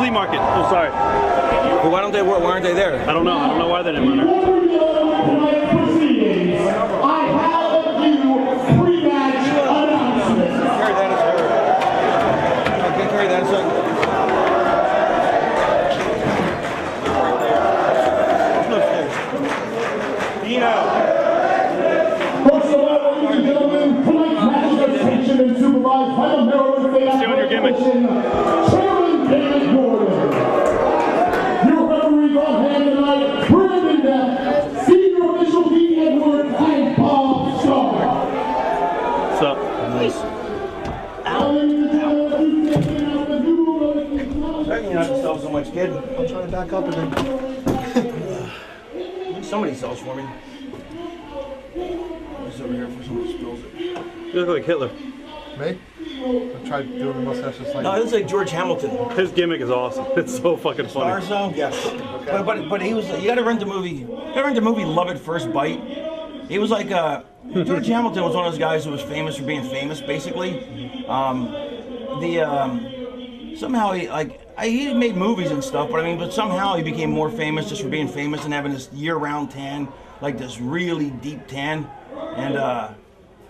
flea market. Oh, sorry. Well, why aren't they there? I don't know. I don't know why they didn't run there. I have a few pre-match announcements. Carry that as her. I can't carry that as her. First of all, ladies and gentlemen, tonight's match is sanctioned and supervised by the Maryland State Athletic Commission, Chairman David Gordon. Your referees on hand tonight, Brandon Depp, Senior Official D. Edwards, and Bob Starr. What's up? You not to sell so much, kid. I'm trying to back up and then somebody sells for me. It's over here for someone spills it. You look like Hitler. Me? I tried doing the mustache just like. No, it looks like George Hamilton. His gimmick is awesome. It's so fucking funny. Starzo? Yes. Okay. But he was. You got to rent the movie. You got to rent the movie Love at First Bite. He was like George Hamilton was one of those guys who was famous for being famous, basically. Somehow he made movies and stuff, but somehow he became more famous just for being famous and having this year-round tan, like this really deep tan, and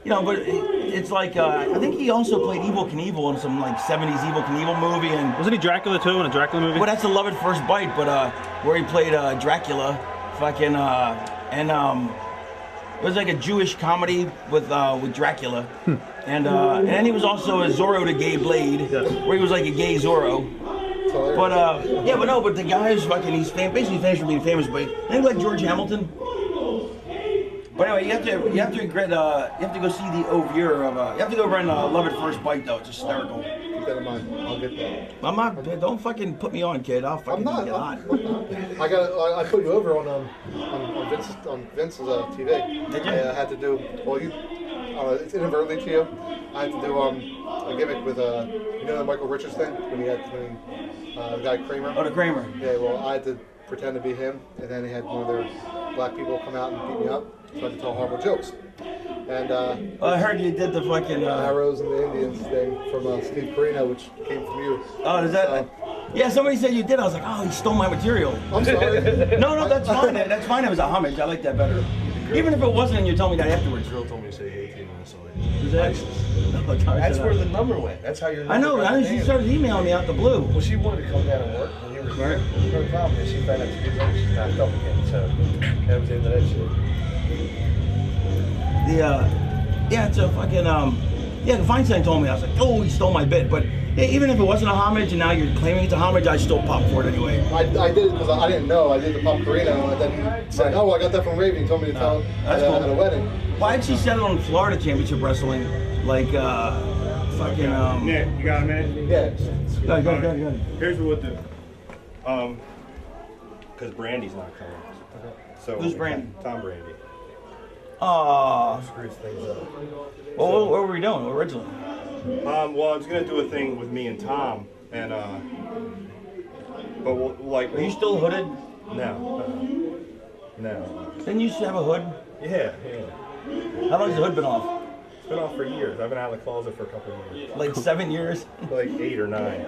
but it's like I think he also played Evel Knievel in some like '70s Evel Knievel movie, and Wasn't he Dracula too in a Dracula movie? well, that's the Love at First Bite, but where he played Dracula, fucking it was like a Jewish comedy with Dracula, and then he was also a Zorro the Gay Blade, where he was like a gay Zorro. But the guy is fucking. He's basically famous for being famous, but I think like George Hamilton. But anyway, you have to go see the overview of you have to go run Love at First Bite though. It's hysterical. Keep that in mind. I'll get that. I'm not. Don't fucking put me on, kid. I'll fucking I'm not. get hot. I put you over on Vince's TV. Did you? I had to do. Well, it's inadvertently to you. I had to do a gimmick with the Michael Richards thing when he had the guy Kramer. Oh, the Kramer. Yeah. Well, I had to pretend to be him, and then he had one of their black people come out and beat me up, so I had to tell horrible jokes. And I heard you did the fucking Arrows and the Indians thing from Steve Carino, which came from you. Oh, does that? Yeah, somebody said you did. I was like, oh, he stole my material. I'm sorry. No, that's fine. That's fine. It was a homage. I like that better. Even if it wasn't, and you told me that afterwards. The girl told me to say 18 minutes late. Is that? That's where the number went. That's how your number I know. got She named. started emailing me out the blue. Well, she wanted to come down and work when you were here. No problem. And she found out 2 days later she's knocked up again. So that was the end of that shit. It's a fucking Feinstein told me. I was like, oh, he stole my bit. But even if it wasn't a homage, and now you're claiming it's a homage, I still pop for it anyway. I did it because I didn't know. I did the Pop Carino, and then he said, "Oh, I got that from Raven." He told me to tell That's cool. at a wedding. Why did she settle on Florida Championship Wrestling? Like, fucking, Nick, you got a minute? Yeah. Go ahead. Here's what we'll do. Because Brandy's not coming. So Who's Brandy? Tom Brandy. Aw. Screws things up. Well, what were we doing originally? Well, I was gonna do a thing with me and Tom, and but Are you still hooded? No. Didn't you used to have a hood? Yeah. How long's the hood been off? It's been off for years. I've been out of the closet for a couple of years. Like 7 years? Like 8 or 9.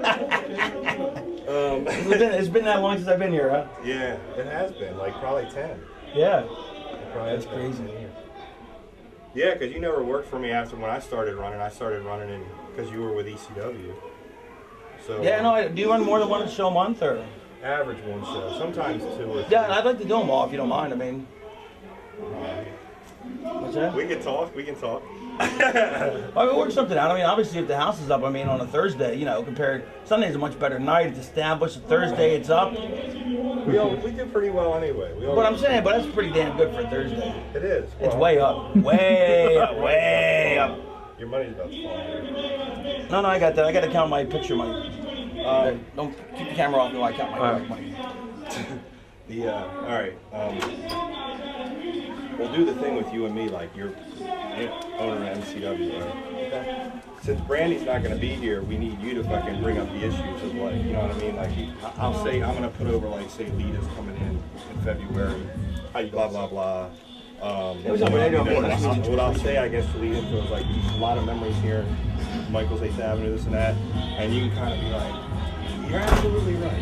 It's been that long since I've been here, huh? Yeah, it has been. Like probably 10. Yeah. That's crazy. Yeah, because you never worked for me after when I started running. I started running in because you were with ECW. So Yeah, no. Do you run more than one show a month, or? average one show, sometimes 2 or 3. Yeah, and I'd like to do them all if you don't mind. What's that? We can talk. We'll work something out. Obviously, if the house is up, on a Thursday, compared, Sunday's a much better night. It's established. Thursday, it's up. We do pretty well anyway. But I'm saying, that's pretty damn good for a Thursday. It is. It's way up. Way up. Way up. Your money's about to fall. No, I got that. I got to count my picture money. Don't keep the camera off until I count my money. All right. We'll do the thing with you and me, like you're owner of MCW, right? Okay. Since Brandy's not going to be here, we need you to fucking bring up the issues of like, you know what I mean? Like, I'll say, I'm going to put over, like, say, Lita's coming in February, blah, blah, blah. What I'll say, I guess, to lead into is like a lot of memories here, Michael's 8th Avenue, this and that, and you can kind of be like, You're absolutely right.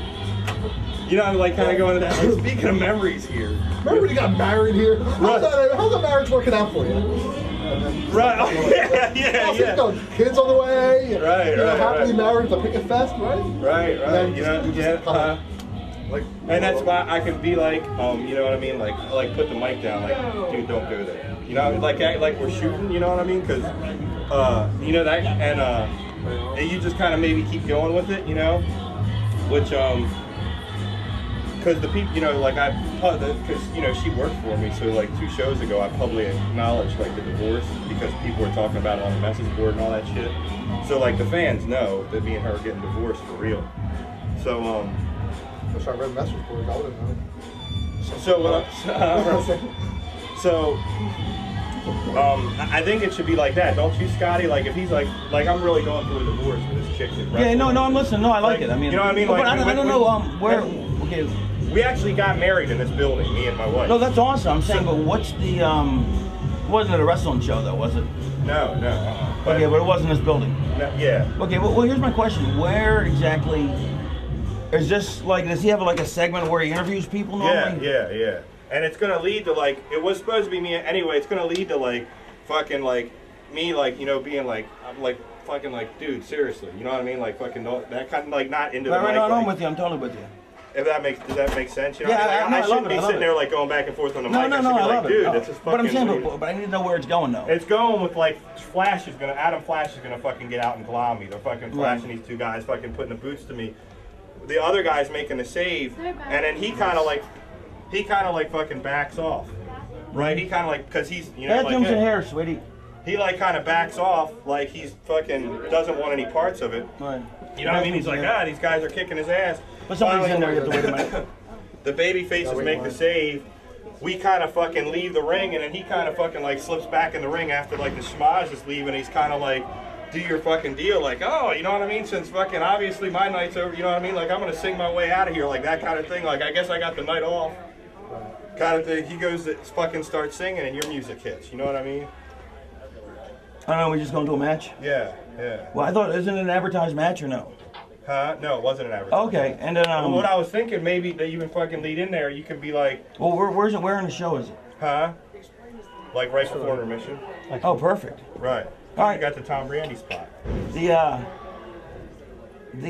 You know, I'm like kind of going to that. Like, speaking of memories here. Remember when you got married here? How's that marriage working out for you? Right. Oh, yeah. You know, kids on the way. Right. Happily married at the picket fest, right? Right. And You then know, just kinda, like, and that's why I can be like, you know what I mean? Like put the mic down, like, dude, don't go there. You know, like act like we're shooting. You know what I mean? Because, you know that, and you just kind of maybe keep going with it. You know, which because the people, you know, like because you know she worked for me, so like 2 shows ago I publicly acknowledged like the divorce because people were talking about it on the message board and all that shit. So like the fans know that me and her are getting divorced for real. So I wish I read the message board. I would have known. I think it should be like that, don't you, Scotty? Like if he's like I'm really going through a divorce with this chick. Yeah, no, I'm listening. No, I like it. I mean, you know what I mean? But Like, I don't know where. Okay. We actually got married in this building, me and my wife. No, that's awesome. I'm saying, but what's the wasn't it a wrestling show though? Was it? No. Okay, but it wasn't this building. No, yeah. Okay, well, here's my question. Where exactly is this? Like, does he have like a segment where he interviews people normally? Yeah. And it's gonna lead to like it was supposed to be me anyway. It's gonna lead to like fucking like me like you know being like I'm like fucking like dude seriously you know what I mean like fucking that kind of like not into the mic. No, like, I'm with you. I'm totally with you. If that makes does that make sense? You know Yeah, what I mean? Like, I shouldn't be love sitting it. there like going back and forth on the No, mic. I should I be love like, it. dude, No. this is fucking. But I'm saying, weird. but I need to know where it's going though. It's going with like Adam Flash is gonna fucking get out and claw me. They're fucking flashing these 2 guys fucking putting the boots to me. The other guy's making the save, and then he kind of like fucking backs off, right? He kind of like because he's you know That like Jim's in here, sweetie. he like kind of backs off like he's fucking doesn't want any parts of it. Right. You know what I mean? He's like these guys are kicking his ass. But somebody's in there. You have to wait a minute. The baby faces make the save. We kind of fucking leave the ring, and then he kind of fucking like slips back in the ring after like the schmaz is leaving. He's kind of like, do your fucking deal, like, oh, you know what I mean? Since fucking obviously my night's over, you know what I mean? Like I'm gonna sing my way out of here, like that kind of thing. Like I guess I got the night off, kind of thing. He goes to fucking start singing, and your music hits. You know what I mean? I don't know. We just going to a match. Yeah. Well, I thought isn't it an advertised match or no? Huh? No, it wasn't an advertisement. Okay, and then Well, what I was thinking, maybe that you can fucking lead in there. You can be like, well, where's it? Where in the show is it? huh? Like right before intermission. Oh, perfect. Right. All right. You got the Tom Brandy spot. The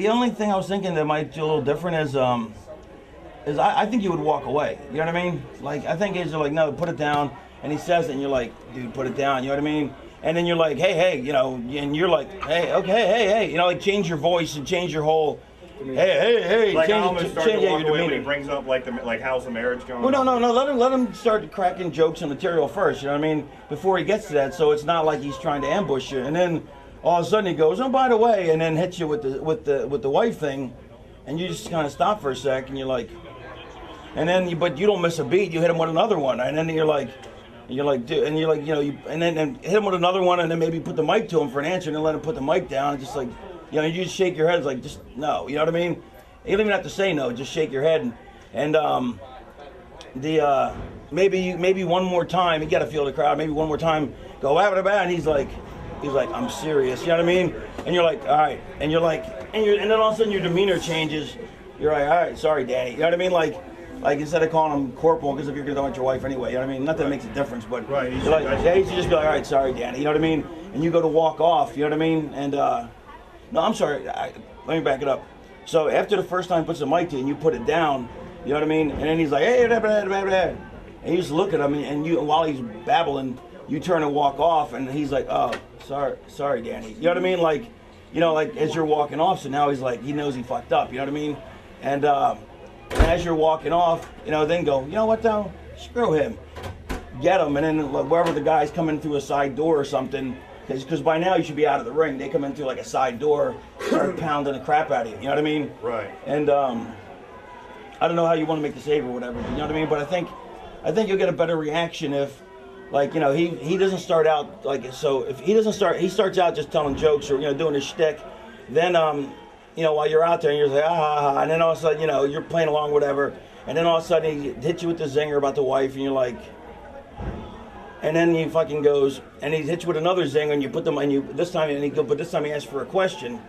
only thing I was thinking that might do a little different is I think you would walk away. You know what I mean? Like I think is like no, put it down, and he says it, and you're like, dude, put it down. You know what I mean? And then you're like, hey, you know, and you're like, hey, okay, hey, you know, like change your voice and change your whole, hey, Like I change, almost change started to your walk away when he demeanor. brings up like how's the marriage going? Well, no. Let him start cracking jokes and material first. You know what I mean? Before he gets to that, so it's not like he's trying to ambush you. And then all of a sudden he goes, oh, by the way, and then hits you with the wife thing, and you just kind of stop for a sec, and you're like, and then but you don't miss a beat. You hit him with another one, and then you're like, dude, and you're like, you know, and then hit him with another one, and then maybe put the mic to him for an answer, and then let him put the mic down, and just like, you know, you just shake your head, it's like, just no, you know what I mean? You don't even have to say no, just shake your head, and maybe one more time, you got to feel the crowd. Maybe one more time, go and he's like, I'm serious, you know what I mean? And you're like, all right, and you're like, and then all of a sudden your demeanor changes. You're like, all right, sorry, Danny, you know what I mean? Like instead of calling him corporal, because if you're gonna go with your wife anyway, you know what I mean? Not that it makes a difference, but Right. you're like, yeah, you should just be like, all right, sorry, Danny, you know what I mean? And you go to walk off, you know what I mean? And no, I'm sorry, let me back it up. So after the first time he puts the mic to you and you put it down, you know what I mean? And then he's like, hey, blah, blah, blah, blah. And you just look at him, and you, while he's babbling, you turn and walk off, and he's like, oh, sorry, Danny. You know what I mean? Like, you know, like as you're walking off, so now he's like, he knows he fucked up, you know what I mean? And as you're walking off, you know, then go, you know what though? Screw him. Get him, and then wherever the guy's coming through a side door or something, because by now you should be out of the ring. They come in through like a side door, start pounding the crap out of you. You know what I mean? Right. And I don't know how you want to make the save or whatever. You know what I mean? But I think you'll get a better reaction if, like, you know, he doesn't start out like so. If he starts out just telling jokes or, you know, doing his shtick. Then you know, while you're out there and you're like and then all of a sudden, you know, you're playing along whatever, and then all of a sudden he hits you with the zinger about the wife, and you're like. And then he fucking goes, and he hits you with another zing, and you put them, and you this time he asks for a question,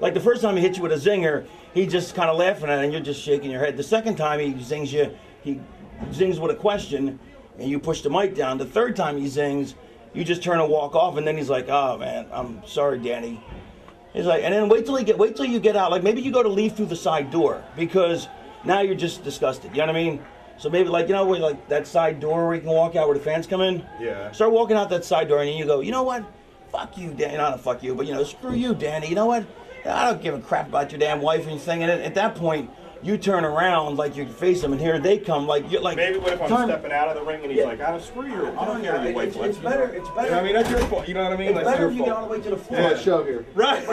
Like the first time he hits you with a zinger, he just kind of laughing at it and you're just shaking your head. The second time he zings with a question and you push the mic down. The third time he zings, you just turn and walk off, and then he's like, "Oh man, I'm sorry, Danny." He's like, and then wait till you get out. Like maybe you go to leave through the side door because now you're just disgusted. You know what I mean? So maybe like, you know, where like that side door where you can walk out where the fans come in. Yeah. Start walking out that side door, and then you go, you know what? Fuck you, Danny. Not fuck you, but you know, screw you, Danny. You know what? I don't give a crap about your damn wife or anything. And at that point, you turn around like you face them, and here they come. Like you're like. Maybe what if I'm stepping out of the ring and he's like, "I don't screw you. I don't care your wife." It's better. It's better. You know what I mean, that's your fault. You know what I mean? It's That's better your if you get fault. all the way to the floor. Yeah, show here. Right.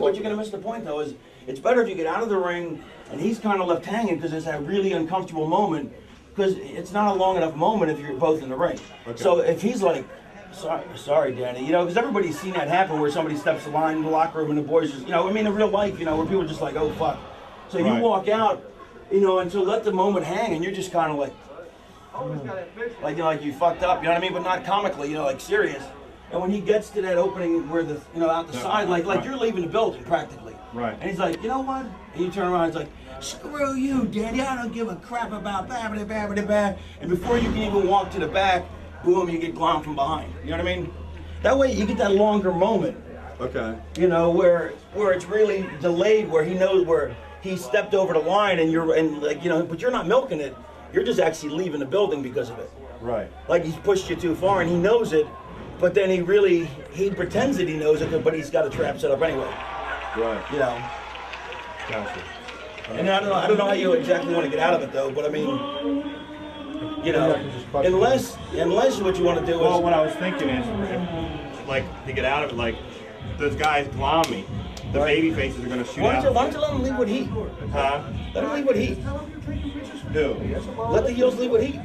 What you're gonna miss the point though is it's better if you get out of the ring and he's kind of left hanging because it's that really uncomfortable moment because it's not a long enough moment if you're both in the ring. Okay. So if he's like, sorry, Danny, you know, because everybody's seen that happen where somebody steps the line in the locker room and the boys just, you know, I mean in real life, you know, where people are just like, oh fuck. So you walk out, you know, and so let the moment hang and you're just kind of like you know, like you fucked up, you know what I mean, but not comically, you know, like serious. And when he gets to that opening where the, you know, out the side, like you're leaving the building practically. Right. And he's like, you know what? And you turn around, he's like, screw you, Danny. I don't give a crap about blah. And before you can even walk to the back, boom, you get glommed from behind. You know what I mean? That way you get that longer moment. Okay. You know, where it's really delayed, where he knows where he stepped over the line, and like, you know, but you're not milking it. You're just actually leaving the building because of it. Right. Like he's pushed you too far, and he knows it, but then he pretends that he knows it, but he's got a trap set up anyway. Right. You know. Gotcha. And I don't know how you exactly want to get out of it though, but I mean, you know, unless what you want to do is. Well, what I was thinking is, like, to get out of it, like, those guys glom me. The baby faces are going to shoot Why out. don't you let them leave with heat? Huh? Let them leave with heat. Who? Let the heels leave with heat.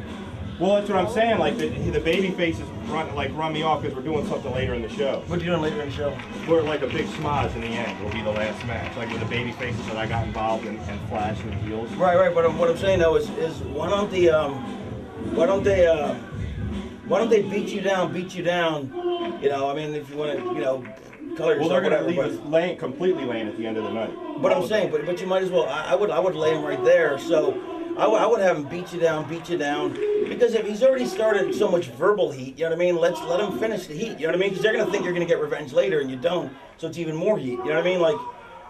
Well, that's what I'm saying. Like, the baby faces run me off because we're doing something later in the show. What are you doing later in the show? We're like a big schmoz in the end. Will be the last match. Like with the baby faces that I got involved in and Flash and the heels. Right. But what I'm saying though is why don't they beat you down? You know, I mean, if you want to, you know, color yourself. Well, they're gonna whatever, leave us completely laying at the end of the night. But I'm saying, but you might as well. I would lay him right there. So I would have him beat you down, because if he's already started so much verbal heat, you know what I mean? Let him finish the heat. You know what I mean? Because they're gonna think you're gonna get revenge later, and you don't. So it's even more heat. You know what I mean? Like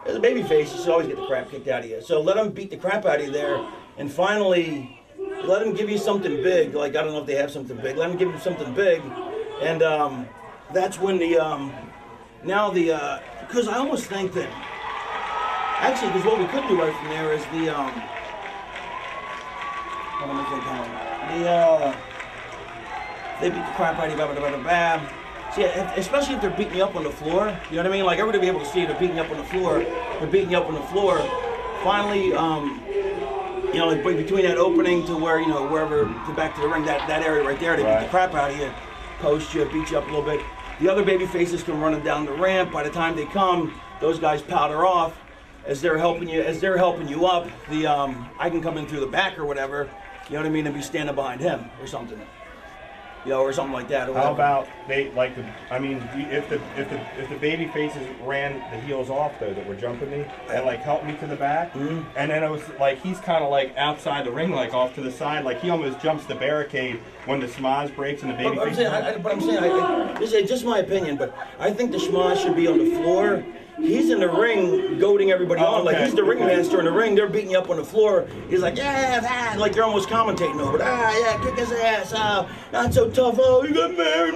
as a babyface, you should always get the crap kicked out of you. So let him beat the crap out of you there, and finally let him give you something big. Like I don't know if they have something big. Let him give you something big, and that's when because I almost think that actually, because what we could do right from there is they beat the crap out of you, blah. See, especially if they're beating you up on the floor, you know what I mean? Like everybody will be able to see they're beating you up on the floor. They're beating you up on the floor. Finally, you know, like between that opening to where, you know, wherever to back to the ring, that area right there, they beat the crap out of you, post you, beat you up a little bit. The other baby faces come running down the ramp. By the time they come, those guys powder off. As they're helping you up, I can come in through the back or whatever, you know what I mean, and be standing behind him or something, you know, or something like that. Or how about if the baby faces ran the heels off though that were jumping me and like helped me to the back, and then it was like he's kind of like outside the ring, like off to the side, like he almost jumps the barricade when the schmoz breaks and the baby. This is just my opinion, but I think the schmoz should be on the floor. He's in the ring goading everybody on. Like he's the ringmaster in the ring. They're beating you up on the floor. He's like, yeah, like they're almost commentating over it. Yeah, kick his ass. Not so tough. Oh, you got married,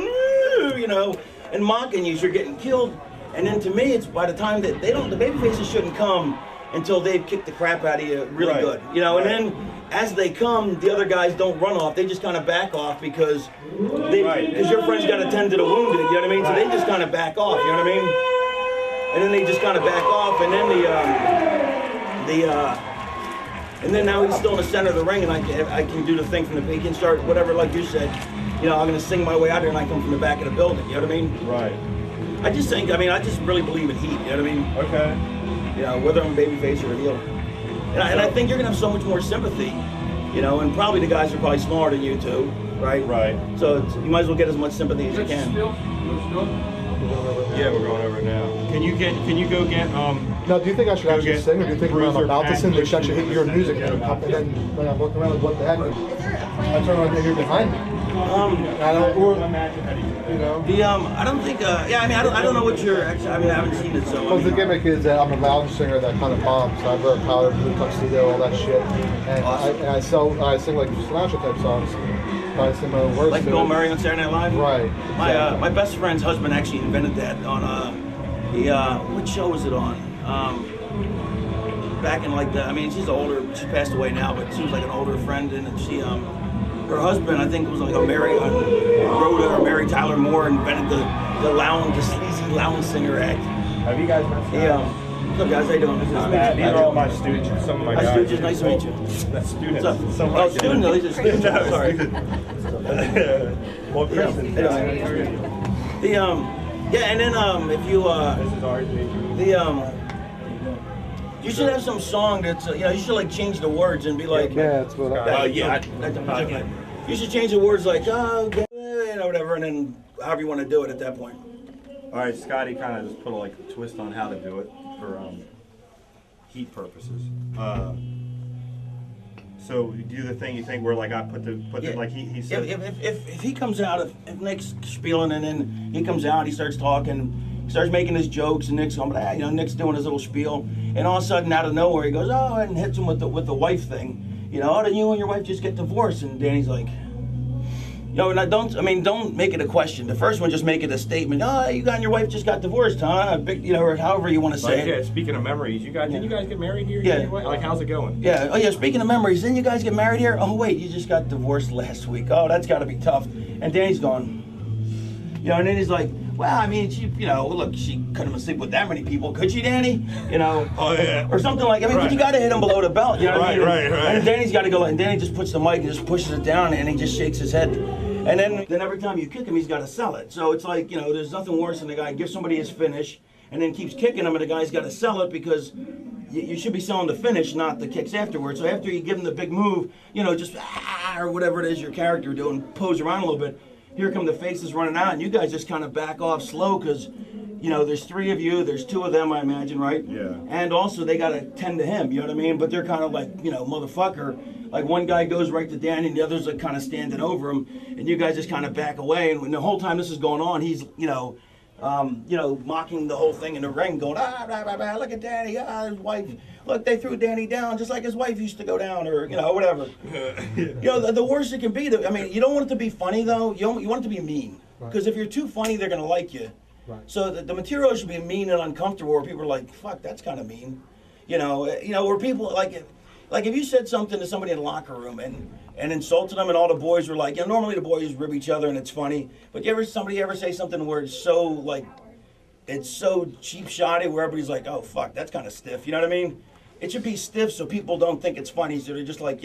you know, and mocking you. You're getting killed. And then to me, it's by the time that the baby faces shouldn't come until they've kicked the crap out of you really good, you know. And then as they come, the other guys don't run off. They just kind of back off because your friend's got to tend to the wounded. You know what I mean? So they just kind of back off. You know what I mean? And then they just kind of back off, and then and then now he's still in the center of the ring, and I can do the thing from the he can start whatever, like you said, you know, I'm gonna sing my way out there, and I come from the back of the building. You know what I mean? Right. I just really believe in heat. You know what I mean? Okay. You know, whether I'm a babyface or a heel, and I think you're gonna have so much more sympathy. You know, and probably the guys are probably smarter than you too, right? Right. So you might as well get as much sympathy as you can. You're going over it. Yeah, we're going over it now. Can you go get Now, do you think I should actually sing, or do you think when I'm Bruiser about to sing, they should Pack actually hit your music, and then when I'm looking around, like, what the heck? I turn around and you're behind me. I don't, or, you know. I don't think. Yeah, I mean, I don't know what you're. Actually, I mean, I haven't seen it, so. Because the gimmick is that I'm a lounge singer that kind of bombs. So I wear a powder, blue tuxedo, all that shit, and I sing like Sinatra type songs. But I sing my own words. Like Bill Murray on Saturday Night Live. Right. My best friend's husband actually invented that on what show was it on? Back in like the. I mean, she's older. She passed away now, but she was like an older friend, and she her husband, I think, was like a Rhoda or Mary Tyler Moore, invented the sleazy lounge singer act. Have you guys met? Yeah. What's up, guys? How you doing? These are all my students. Some of my guys. Students, nice to meet you. That's students. What's up? Some of Oh, my student? No, these are students. No, Sorry. Well, Kristen. Yeah, and then if you This is RJ. you should have some song that's you should like change the words and be like Yeah, that's what I. you should change the words like or whatever, and then however you want to do it at that point. All right, Scotty kind of just put like a twist on how to do it for heat purposes. So you do the thing you think where like I put the like he said. If he comes out, if Nick's spieling and then he comes out, he starts talking, starts making his jokes, and Nick's going, Nick's doing his little spiel, and all of a sudden out of nowhere he goes, and hits him with the wife thing, then you and your wife just get divorced, and Danny's like, don't make it a question. The first one, just make it a statement. You and your wife just got divorced, huh? Or however you want to say it. Yeah, speaking of memories, didn't you guys get married here? Yeah. Like, how's it going? Yeah. Oh, yeah. Speaking of memories, didn't you guys get married here? Oh, wait, you just got divorced last week. Oh, that's got to be tough. And Danny's going, and then he's like, well, I mean, she, look, she couldn't have slept with that many people, could she, Danny? Oh, yeah. Or something like, but you got to hit him below the belt. You know what I mean? Right. And Danny's got to go, and Danny just puts the mic and just pushes it down, and he just shakes his head. And then every time you kick him, he's got to sell it. So it's like, there's nothing worse than the guy gives somebody his finish and then keeps kicking him, and the guy's got to sell it because you should be selling the finish, not the kicks afterwards. So after you give him the big move, just or whatever it is your character doing, pose around a little bit. Here come the faces running out, and you guys just kind of back off slow because, there's 3 of you, there's 2 of them, I imagine, right? Yeah. And also they got to tend to him, you know what I mean? But they're kind of like, motherfucker. Like one guy goes right to Danny, and the other's like kind of standing over him, and you guys just kind of back away. And when the whole time this is going on, he's, mocking the whole thing in the ring, going, look at Danny, his wife. Look, they threw Danny down just like his wife used to go down, or whatever. The worst it can be. You don't want it to be funny though. You want it to be mean, because if you're too funny, they're gonna like you. Right. So the material should be mean and uncomfortable, where people are like, "Fuck, that's kind of mean," where people like if you said something to somebody in the locker room and insulted them, and all the boys were like, normally the boys rib each other and it's funny, but somebody ever say something where it's so cheap shotty where everybody's like, "Oh fuck, that's kind of stiff," you know what I mean? It should be stiff so people don't think it's funny, so they're just like,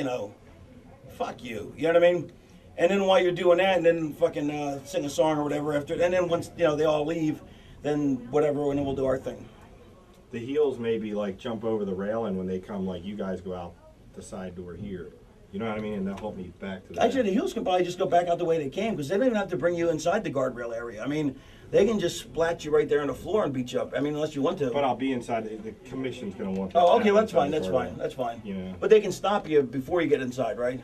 fuck you, you know what I mean? And then while you're doing that, and then fucking sing a song or whatever after, and then once they all leave, then whatever, and then we'll do our thing. The heels maybe like jump over the railing when they come, like you guys go out the side door here. You know what I mean? And they'll help me back to the Actually, the heels can probably just go back out the way they came, because they don't even have to bring you inside the guardrail area. I mean, they can just splat you right there on the floor and beat you up. I mean, unless you want to. But I'll be inside. The commission's going to want that. Oh, okay, that's fine. That's fine. Yeah. But they can stop you before you get inside, right?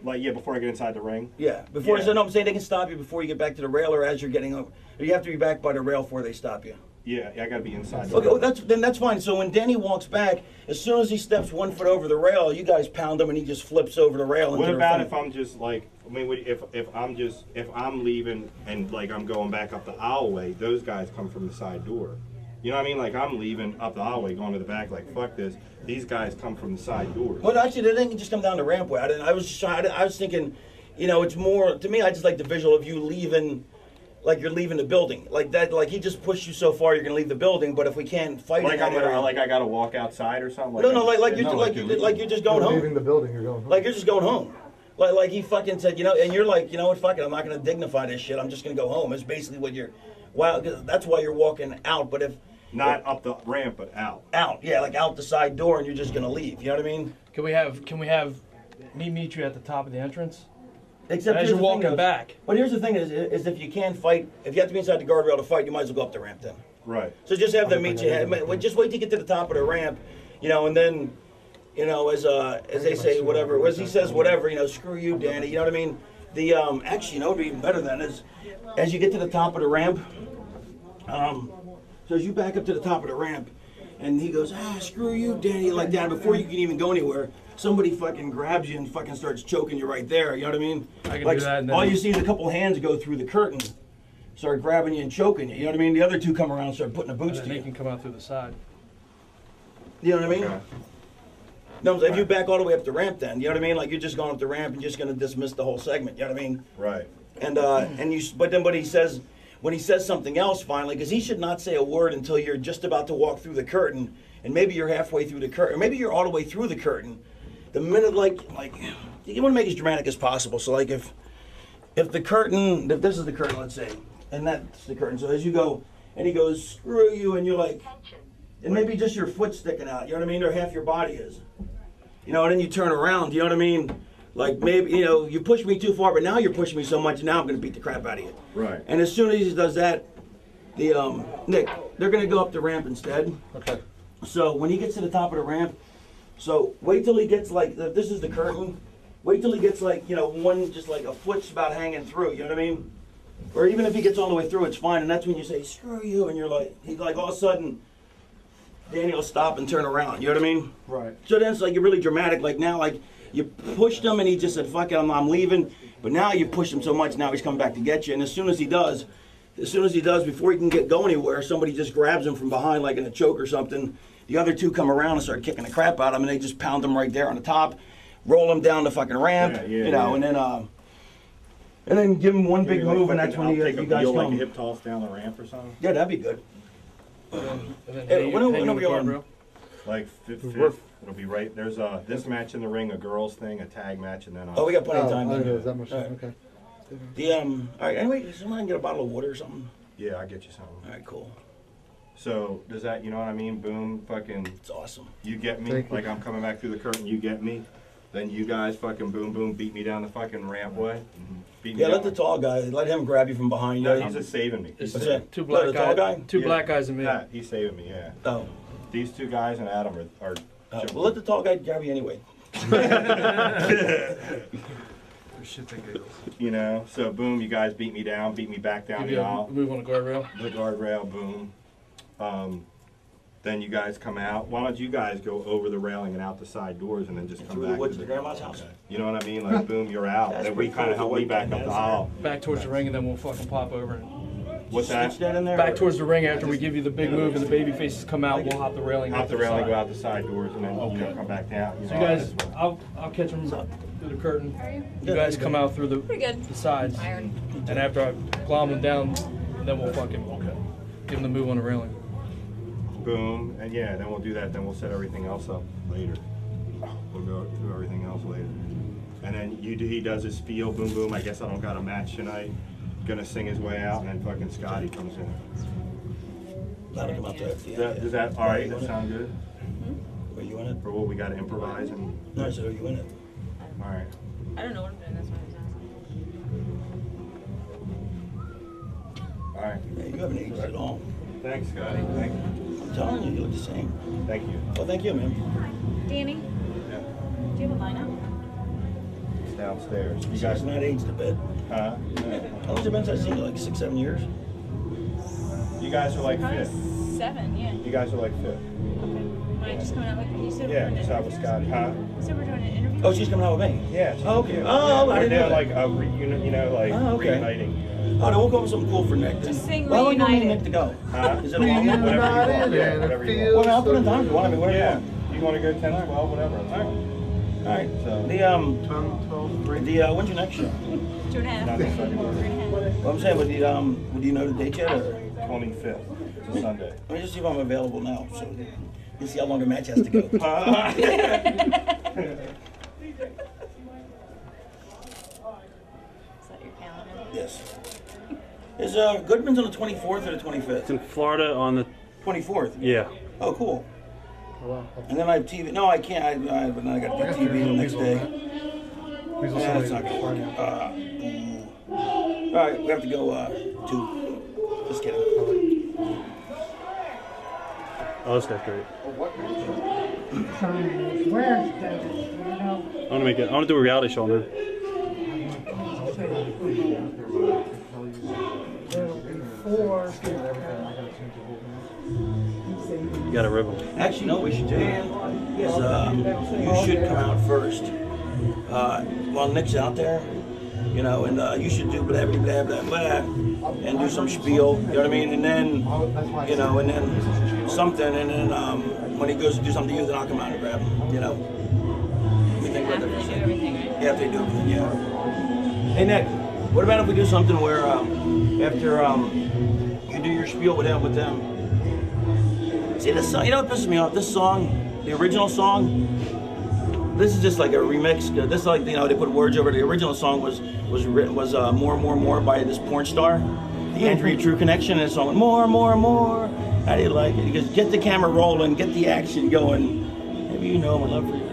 Like, yeah, before I get inside the ring? Yeah. Before, Yeah. So no, I'm saying they can stop you before you get back to the rail, or as you're getting over. You have to be back by the rail before they stop you. Yeah, I got to be inside the Okay, ring. well, that's fine. So when Danny walks back, as soon as he steps 1 foot over the rail, you guys pound him, and he just flips over the rail. What about if I'm just like, if I'm leaving and like I'm going back up the aisleway, those guys come from the side door. You know what I mean? Like I'm leaving up the aisleway, going to the back, like fuck this. These guys come from the side doors. Well, actually, they didn't just come down the rampway. I was thinking, it's more, to me, I just like the visual of you leaving, like you're leaving the building. Like that, like he just pushed you so far, you're going to leave the building, but if we can't fight Like in that area, I got to walk outside or something? No, like you're just going home. Leaving the building, you're going home. Like you're just going home. Like he fucking said, and you're like, what, fuck it, I'm not going to dignify this shit. I'm just going to go home. It's basically what you're, that's why you're walking out. But if Not up the ramp, but out. Out, yeah, like out the side door, and you're just going to leave. You know what I mean? Can we have me meet you at the top of the entrance? Except as here's you're the thing walking is- back. But here's the thing is if you can't fight, if you have to be inside the guardrail to fight, you might as well go up the ramp then. Right. So just have them meet you. Just wait to get to the top of the ramp, you know, and then, you know, as they say, whatever, as he says, whatever, you know, screw you, Danny. You know what I mean? The actually, you know, what would be even better than is, as you get to the top of the ramp, so as you back up to the top of the ramp, and he goes, screw you, Danny, like that. Before you can even go anywhere, somebody fucking grabs you and fucking starts choking you right there. You know what I mean? I can like, do that. And then all you see is a couple hands go through the curtain, start grabbing you and choking you. You know what I mean? The other two come around and start putting the boots and to then you. they can come out through the side. You know what I mean? Okay. No, if you back all the way up the ramp, then you know what I mean. Like you're just going up the ramp and just going to dismiss the whole segment. You know what I mean? Right. And you, but he says when he says something else finally, because he should not say a word until you're just about to walk through the curtain, and maybe you're halfway through the curtain, or maybe you're all the way through the curtain. The minute like you want to make it as dramatic as possible. So like if the curtain, if this is the curtain, let's say, and that's the curtain. So as you go, and he goes, screw you, and you're like, and maybe just your foot sticking out. You know what I mean? Or half your body is. You know, and then you turn around. You know what I mean? Like maybe, you know, you push me too far, but now you're pushing me so much, now I'm going to beat the crap out of you. Right. And as soon as he does that, Nick, they're going to go up the ramp instead. Okay. So when he gets to the top of the ramp, so wait till he gets like, if this is the curtain, wait till he gets like, you know, one, just like a foot's about hanging through, you know what I mean? Or even if he gets all the way through, it's fine. And that's when you say, screw you, and you're like, he's like, all of a sudden, Danny will stop and turn around, you know what I mean? Right. So then it's like you're really dramatic, like now, like, you pushed him and he just said, fuck it, I'm leaving. But now you pushed him so much, now he's coming back to get you. And as soon as he does, before he can go anywhere, somebody just grabs him from behind, like in a choke or something. The other two come around and start kicking the crap out of him, and they just pound him right there on the top, roll him down the fucking ramp, you know, and then give him one big move, and that's when you guys come. Like a hip toss down the ramp or something. Yeah, that'd be good. And then Hey, hang whenever on the you're on- guardrail. Like fifth, it'll be right. There's this match in the ring, a girls thing, a tag match, and then Oh, we got plenty of time. I then. know, is that much? All right. Okay. All right, anyway, does someone get a bottle of water or something? Yeah, I'll get you something. All right, cool. So does that, you know what I mean? Boom, fucking. It's awesome. You get me, Thank you. like I'm coming back through the curtain. You get me, then you guys fucking boom, boom, beat me down the fucking rampway. Beat me Yeah, down. let the tall guy, let him grab you from behind. No, You he's just saving me. It's What's that? two Oh, black the tall guys. guy? Two Yeah. black guys and me. Pat, he's saving me. Yeah. Oh. These two guys and Adam are Well, let the tall guy grab you anyway. you know. So boom, you guys beat me down, beat me back down Give the you aisle. a move on the guardrail. The guardrail, boom. Then you guys come out. Why don't you guys go over the railing and out the side doors and then just come Through the back woods to to grandma's house. You know what I mean? Like boom, you're out. That's Then we pretty kind of cool. help me back up the aisle. Back towards the ring, and then we'll fucking pop over. And What's that? Switch that in there? back towards the ring after we give you the big move and the baby faces come out, we'll hop the railing. Hop the to railing, side. go out the side doors, and then you know, come back down. So you guys, I'll catch them through the curtain. You guys come out through the sides, and after I glom them down, then we'll fucking give them the move on the railing. Boom, and yeah, then we'll do that. Then we'll set everything else up later. We'll go through everything else later. And then he does his spiel, boom, boom. I guess I don't got a match tonight. Gonna sing his way out, and then fucking Scotty comes in. That'll come out there. Does that all right? That sound good? Are you in it? For what we got to improvise and. No, I said, are you in it? All right. I don't know what I'm doing. That's why I was asking. All right. Yeah, you haven't aged at all. Thanks, Scotty. Thank you. I'm telling you, you look the same. Thank you. Well, thank you, man. Danny, Yeah. do you have a lineup? It's downstairs. You You guys. guys not aged a bit. Huh? How long's it been since I've seen you? Like 6, 7 years? You guys are like Probably fit. 7, yeah. You guys are like fit. Am I just coming out like you said? Yeah, we're doing just out with Scotty. Huh? You said we're doing an interview? Oh, she's coming out with me? Yeah. Oh, okay. Yeah. Oh, I We're didn't know doing that. like a reunion, you know, like Oh, okay. reuniting. Oh, then we'll go with something cool for Nick. Just sing Well, how long do you want me and Nick Reunited. to go? Huh? Is it a long one? Whatever you want. United Yeah, and whatever it you want. Well, I'll put in time if you want. I mean, whatever Yeah. you want. You want to go 10, 12, whatever. All right. All right. So- The, 12, 3. when's your next show? 2.5. Not this Sunday. 3.5. Well, I'm saying, do you know the date yet? Or? 25th. It's a Sunday. Let me just see if I'm available now, so you see how long a match has to go. Is that your calendar? Yes. Is Goodman's on the 24th or the 25th? It's in Florida on the 24th. yeah. Oh, cool. And then I have TV. No, I can't. I got to do TV the next day. He's also That's made not gonna work. Finalizing. All right, we have to go 2. Just kidding. Oh, this guy's great. I want to make it. I want to do a reality show, man. You gotta rib him. Actually, no, what we should do is you should come out first. While Nick's out there, you know, and you should do blah, blah, blah, blah, blah, and do some spiel, you know what I mean? And then, you know, and then something, and then when he goes to do something to you, then I'll come out and grab him, you know? We think about that. Yeah, if they do everything, yeah. Hey, Nick, what about if we do something where after you do your spiel with them, see this song, you know what pisses me off? This song, the original song, this is just like a remix. This is like, you know, they put words over. The original song was More by this porn star, the Andrea True Connection, and the song went more. How do you like it? He goes, get the camera rolling, get the action going. Maybe you know my love for you.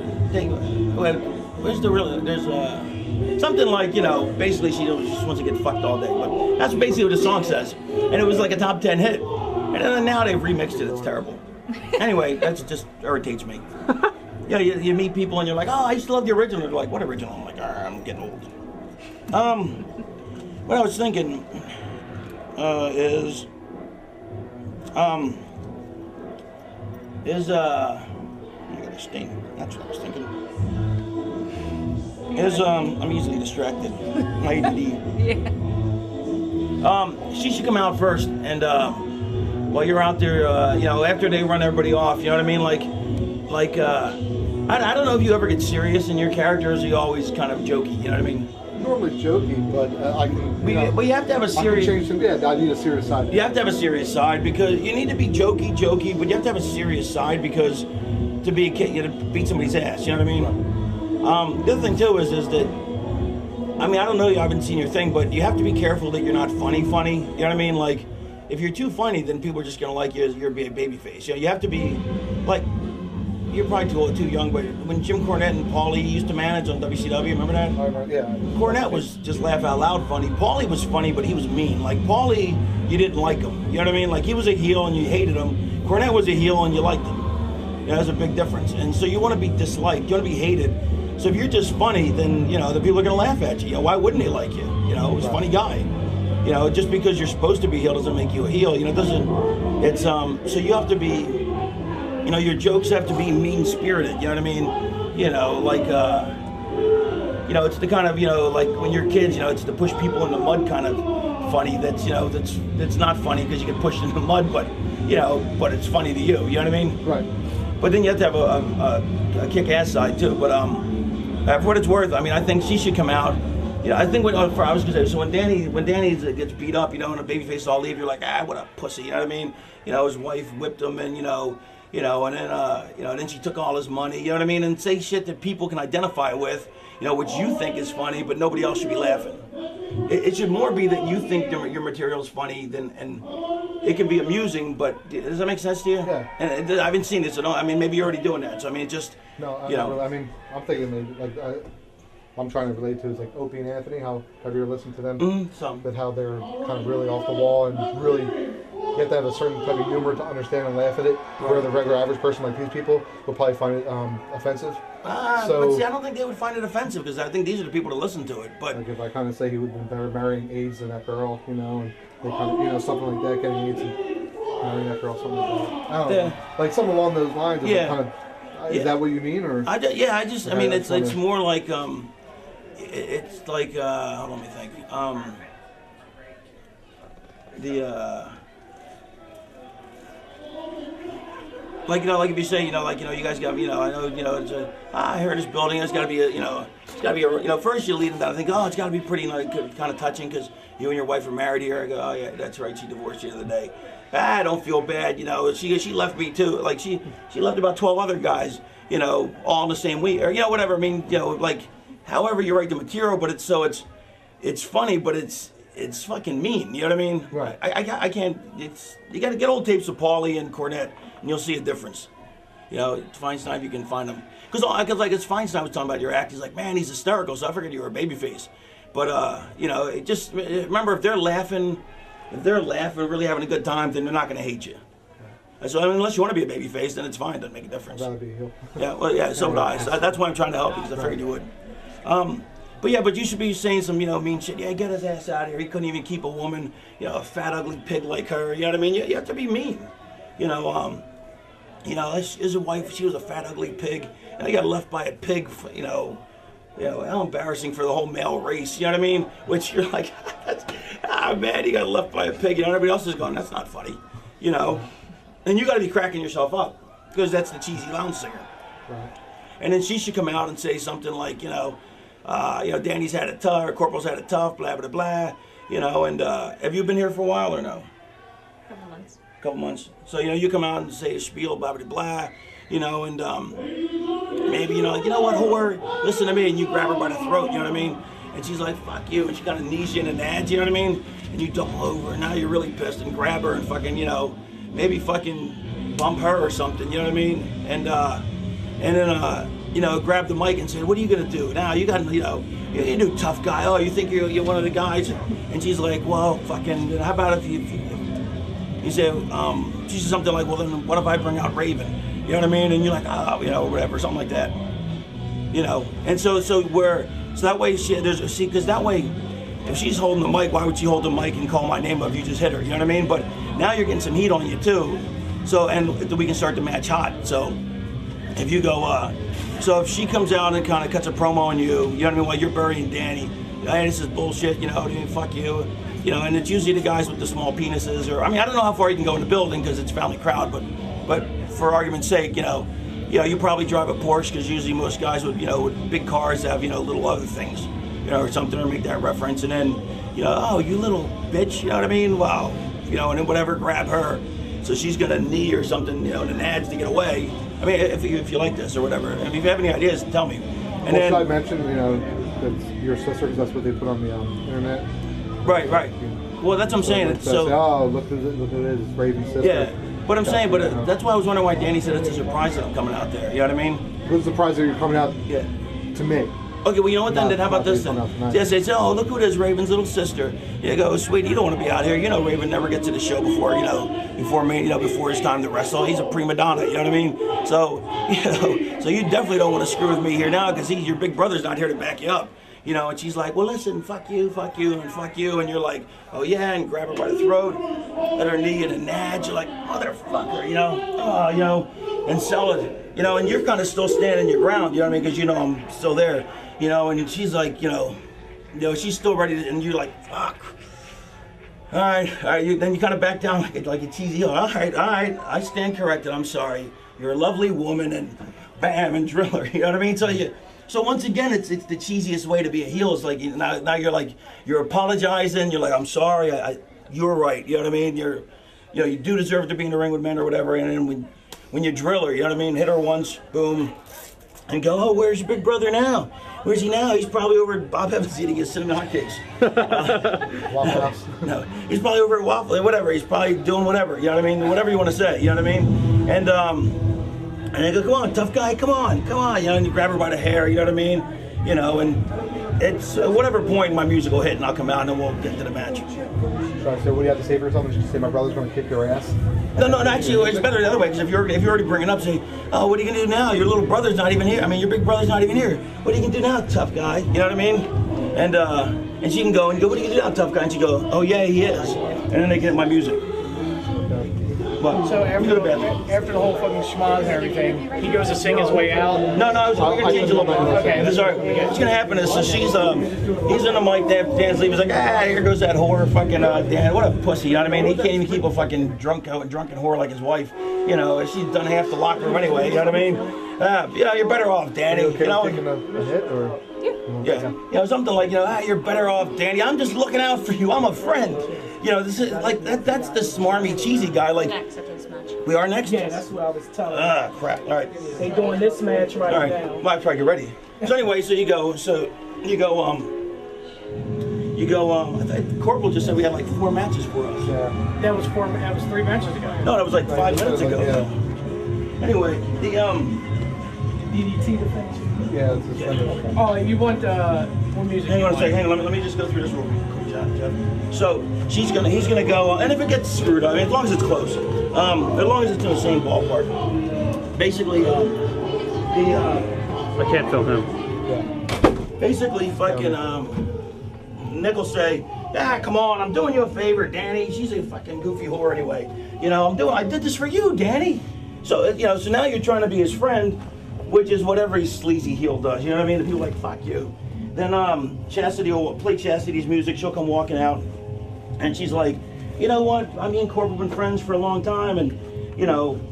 Where's the real? There's something like, you know, basically she just wants to get fucked all day. But that's basically what the song says. And it was like a top 10 hit. And then now they've remixed it. It's terrible. Anyway, that just irritates me. Yeah, you meet people and you're like, oh, I used to love the original. They're like, what original? I'm like, I'm getting old. What I was thinking is I got a sting. That's what I was thinking. I'm easily distracted. My ADD. Yeah. She should come out first, and while you're out there, you know, after they run everybody off, you know what I mean? Like, I don't know if you ever get serious in your characters, or you always kind of jokey, you know what I mean? Normally joking, but I can. But you have to have a serious. I can change things. Yeah, I need a serious side. You have to have a serious side because you need to be jokey, but you have to have a serious side because to be a kid, you have to beat somebody's ass. You know what I mean? The other thing too is that, I mean, I don't know, I haven't seen your thing, but you have to be careful that you're not funny. You know what I mean? Like, if you're too funny, then people are just gonna like you as you're a baby face. You know, you have to be like. You're probably too young, but when Jim Cornette and Paulie used to manage on WCW, remember that? Yeah. Cornette was just laugh out loud funny. Paulie was funny, but he was mean. Like, Paulie, you didn't like him. You know what I mean? Like, he was a heel and you hated him. Cornette was a heel and you liked him. You know, there's a big difference. And so you want to be disliked. You want to be hated. So if you're just funny, then, you know, the people are going to laugh at you. You know, why wouldn't they like you? You know, he's a funny guy. You know, just because you're supposed to be heel doesn't make you a heel. You know, it doesn't, it's, so you have to be, you know, your jokes have to be mean-spirited, you know what I mean? You know, like, you know, it's the kind of, you know, like when you're kids, you know, it's the push people in the mud kind of funny that's, you know, that's not funny because you get pushed in the mud, but, you know, but it's funny to you, you know what I mean? Right. But then you have to have a kick-ass side, too. But for what it's worth, I mean, I think she should come out. You know, I think I was gonna say, so when Danny gets beat up, you know, and a babyface all leave, you're like, what a pussy, you know what I mean? You know, his wife whipped him, and and then then she took all his money, you know what I mean? And say shit that people can identify with, you know, which you think is funny, but nobody else should be laughing. It should more be that you think your material is funny, and it can be amusing, but does that make sense to you? Yeah. And I haven't seen it, so I mean, maybe you're already doing that. So I mean, it just, No, you know. really, I mean, I'm thinking maybe, like, I'm trying to relate to is like Opie and Anthony. How have you ever listened to them? Some. But how they're kind of really off the wall and really, you have to have a certain type of humor to understand and laugh at it. Where the regular average person like these people will probably find it offensive. But see, I don't think they would find it offensive because I think these are the people to listen to it. But like if I kind of say he would have been marrying AIDS than that girl, you know, and they kind of, you know, something like that, getting AIDS and marrying that girl, something like that. I don't know. Like something along those lines. Is kind of, is that what you mean, or? I mean, it's more like it's like hold on, let me think. Like, you know, like if you say, you know, like, you know, you guys got, you know, I know, you know, it's I heard this building, it's got to be a, you know, it's got to be a, you know, first you lead them down, I think, oh, it's got to be pretty, like, kind of touching because you and your wife are married here. I go, oh, yeah, that's right, she divorced you the other day. I don't feel bad, you know, she left me too, like, she left about 12 other guys, you know, all in the same week, or, you know, whatever, I mean, you know, like, however you write the material, but it's funny, but it's fucking mean, you know what I mean? Right. I can't, you got to get old tapes of Paulie and Cornette, and you'll see a difference. You know, Feinstein, you can find him. Because like it's Feinstein was talking about your act. He's like, man, he's hysterical. So I figured you were a babyface. But you know, it just remember if they're laughing, really having a good time, then they're not going to hate you. So I mean, unless you want to be a babyface, then it's fine. Doesn't make a difference. I'd rather be a heel. Yeah, well, yeah. So would I. So that's why I'm trying to help you because I figured you would. But yeah, but you should be saying some, you know, mean shit. Yeah, get his ass out of here. He couldn't even keep a woman, you know, a fat, ugly pig like her. You know what I mean? You have to be mean. You know, his wife, she was a fat, ugly pig, and he got left by a pig. You know, how embarrassing for the whole male race. You know what I mean? Which you're like, man, he got left by a pig. You know, everybody else is going, that's not funny. You know, and you got to be cracking yourself up because that's the cheesy lounge singer. Right. And then she should come out and say something like, Danny's had it tough, or Corporal's had it tough, blah, blah, blah, you know, and have you been here for a while or no? Couple months. So, you know, you come out and say a spiel, blah, blah, blah, you know, and maybe, you know, like, you know what, whore, listen to me, and you grab her by the throat, you know what I mean? And she's like, fuck you, and she kind of knees you in the nads, you know what I mean? And you double over, and now you're really pissed, and grab her and fucking, you know, maybe fucking bump her or something, you know what I mean? And then, you know, grab the mic and say, what are you going to do? Now, you got, you know, you do tough guy. Oh, you think you're one of the guys? And she's like, well, fucking, how about if you say, she says something like, well, then what if I bring out Raven? You know what I mean? And you're like, you know, whatever, something like that. You know, and so that way, because that way, if she's holding the mic, why would she hold the mic and call my name up? You just hit her, you know what I mean? But now you're getting some heat on you too. So, and we can start the match hot. So, if you go, so if she comes out and kind of cuts a promo on you, you know what I mean, while you're burying Danny, hey, this is bullshit, you know, fuck you, you know, and it's usually the guys with the small penises, or, I mean, I don't know how far you can go in the building because it's a family crowd, but for argument's sake, you know, you probably drive a Porsche because usually most guys with, you know, with big cars have, you know, little other things, you know, or something, or make that reference, and then, you know, oh, you little bitch, you know what I mean, wow, you know, and then whatever, grab her, so she's gonna knee or something, you know, in the nads to get away. I mean, if you like this or whatever, and if you have any ideas, tell me. And then I mentioned, you know, that's your sister because that's what they put on the internet. Right. Well, that's what I'm saying. So, oh, look at it, it's Raven's sister. Yeah, but I'm saying, but that's why I was wondering why Danny said it's a surprise that I'm coming out there. You know what I mean? It's a surprise that you're coming out. Yeah. To me. Okay, well, you know what then? How about this then? Yes, they say, oh, look who it is, Raven's little sister. You go, sweetie, you don't want to be out here. You know, Raven never gets to the show before, you know, before it's time to wrestle. He's a prima donna, you know what I mean? So, you know, so you definitely don't want to screw with me here now because your big brother's not here to back you up. You know, and she's like, well, listen, fuck you, and fuck you. And you're like, oh, yeah, and grab her by the throat, let her knee in a nudge. You're like, motherfucker, you know, and sell it. You know, and you're kind of still standing your ground, you know what I mean? Because, you know, I'm still there. You know, and she's like, you know, she's still ready to, and you're like, fuck. All right, then you kind of back down like a cheesy, all right, I stand corrected, I'm sorry. You're a lovely woman, and bam, and driller, you know what I mean? So once again, it's the cheesiest way to be a heel. It's like, now you're like, you're apologizing, you're like, I'm sorry, you're right, you know what I mean? You do deserve to be in the ring with men or whatever, and then when you drill her, you know what I mean? Hit her once, boom, and go, oh, where's your big brother now? Where's he now? He's probably over at Bob Evans eating his cinnamon hotcakes. Waffle House. No, he's probably over at Waffle, whatever. He's probably doing whatever, you know what I mean? Whatever you want to say, you know what I mean? And I go, come on, tough guy, come on, you know, and you grab her by the hair, you know what I mean? You know, and it's whatever point my music will hit and I'll come out and then we'll get to the match. So what do you have to say for yourself? Just say my brother's going to kick your ass? No, actually, it's better the other way, because if you're already bringing up, say, oh, what are you going to do now? Your little brother's not even here. I mean, your big brother's not even here. What are you going to do now, tough guy? You know what I mean? And she can go, and you go, what are you going to do now, tough guy? And she go, oh, yeah, he is. And then they get my music. But, so after the whole fucking schmoz and everything, he goes to sing his way out. No, we're gonna change a little bit. Okay. What's gonna happen is, so he's in the mic, Dan's leaving. He's like, here goes that whore, fucking Dan. What a pussy, you know what I mean? He can't even keep a fucking drunken whore like his wife. You know, she's done half the locker room anyway. You know what I mean? You know, you're better off, Danny. Okay, you know, taking a hit or? Yeah, you know, something like, you know, you're better off, Danny. I'm just looking out for you. I'm a friend. You know, this is like that's the smarmy, cheesy guy. Like, Next after this match. we are next. Yeah, that's what I was telling you. Crap. All right. They doing this match right All right. now. Well, I'll try to get ready. So anyway, you go. I think Corporal just said we had like 4 matches for us. Yeah. That was 3 matches ago. No, that was like 5 minutes ago. Yeah. Anyway, the DDT the finish. Yeah, it's just finish. Oh, you want what music? hang you on a want? second, hang on, let me just go through this real quick, Jeff. So he's gonna go, and if it gets screwed up, I mean, as long as it's close, as long as it's in the same ballpark. Basically, I can't film him. basically, fucking Nick will say, "Ah, come on, I'm doing you a favor, Danny. She's a fucking goofy whore anyway. You know, I did this for you, Danny." So so now you're trying to be his friend, which is what every sleazy heel does. You know what I mean? And people are like, "Fuck you." Then Chastity will play Chastity's music. She'll come walking out, and she's like, "You know what? I mean, Corporal been friends for a long time, and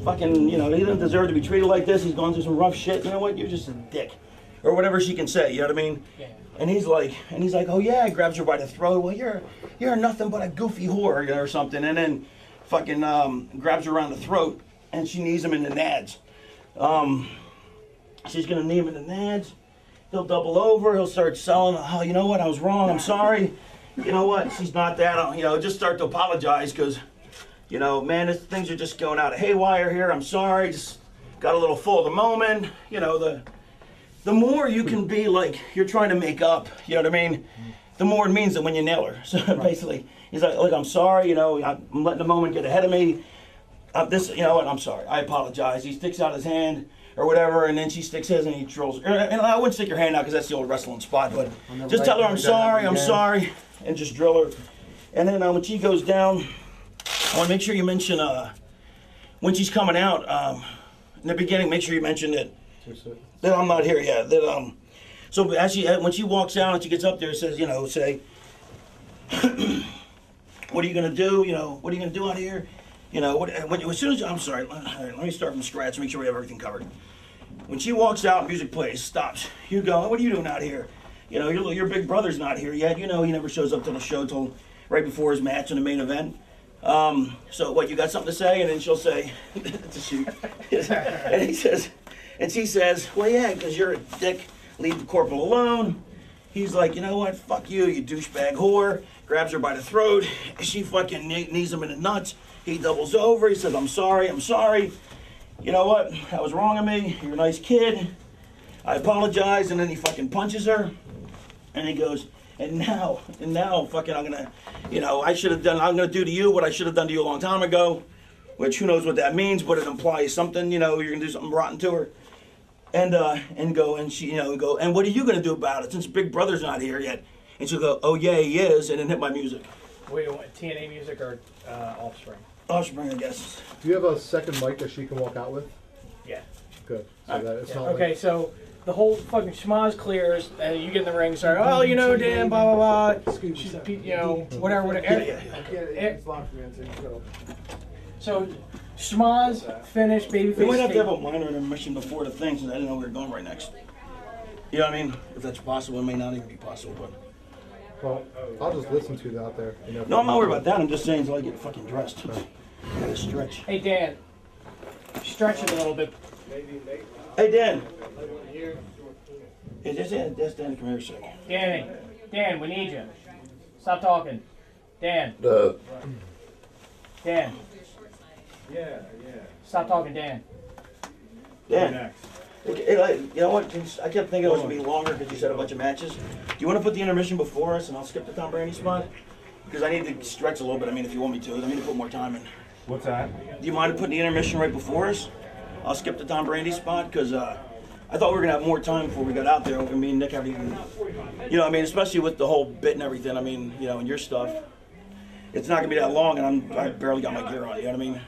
fucking, he doesn't deserve to be treated like this. He's gone through some rough shit. You know what? You're just a dick," or whatever she can say. You know what I mean? Yeah. And he's like, "Oh yeah," grabs her by the throat. "Well, you're nothing but a goofy whore," or something. And then fucking grabs her around the throat, and she knees him in the nads. She's gonna knee him in the nads. He'll double over. He'll start selling. "Oh, you know what? I was wrong. I'm sorry. You know what? She's not that." Just start to apologize because, man, things are just going out of haywire here. "I'm sorry. Just got a little full of the moment." The more you can be like you're trying to make up, you know what I mean? The more it means that when you nail her. So basically, he's like, "Look, I'm sorry. I'm letting the moment get ahead of me. What? I'm sorry. I apologize." He sticks out his hand or whatever, and then she sticks his and he drills. And I wouldn't stick your hand out because that's the old wrestling spot, but just tell her, I'm sorry, and just drill her. And then when she goes down, I want to make sure you mention when she's coming out in the beginning. Make sure you mention that I'm not here yet. So when she walks out and she gets up there, it says, say, "What are you gonna do? What are you gonna do out here? As soon as I'm sorry. All right, let me start from scratch. Make sure we have everything covered." When she walks out, music plays, stops. You go, "What are you doing out here? Your big brother's not here yet. He never shows up to the show till right before his match in the main event. So what? You got something to say?" And then she'll say, "To shoot." And she says, "Well, yeah, because you're a dick. Leave the corporal alone." He's like, "You know what? Fuck you, you douchebag whore." Grabs her by the throat. She fucking knees him in the nuts. He doubles over. He says, I'm sorry. You know what? That was wrong of me. You're a nice kid. I apologize." And then he fucking punches her. And he goes, and now, fucking, I'm gonna do to you what I should have done to you a long time ago. Which, who knows what that means, but it implies something, you're gonna do something rotten to her. And she, go, "And what are you gonna do about it since Big Brother's not here yet?" And she'll go, "Oh yeah, he is," and then hit my music. Wait, TNA music or Offspring? Offspring, I guess. Do you have a second mic that she can walk out with? Yeah. Good. So that it's not Okay, so the whole fucking schmoz clears, and you get in the ring, start, "Oh, Dan, blah, blah, blah." She's, whatever. Yeah. So, schmoz, finish, babyface. We might have to have a minor intermission before the thing, since I didn't know we were going right next. You know what I mean? If that's possible, it may not even be possible, but. Well, I'll just listen to it out there. No, I'm not worried about that. I'm just saying until I get fucking dressed. I gotta stretch. Hey, Dan, stretch it a little bit. Hey, Dan. Hey, that's Dan. Come here a second. Dan, we need you. Stop talking. Dan. Dan. Yeah. Stop talking, Dan. Dan. Hey, you know what? I kept thinking it was going to be longer because you said a bunch of matches. Do you want to put the intermission before us and I'll skip the Tom Brady spot? Because I need to stretch a little bit. I mean, if you want me to. I need to put more time in. What's that? Do you mind putting the intermission right before us? I'll skip the Tom Brady spot because I thought we were going to have more time before we got out there. I mean, Nick haven't even, especially with the whole bit and everything. I mean, and your stuff. It's not going to be that long and I barely got my gear on. You know what I mean?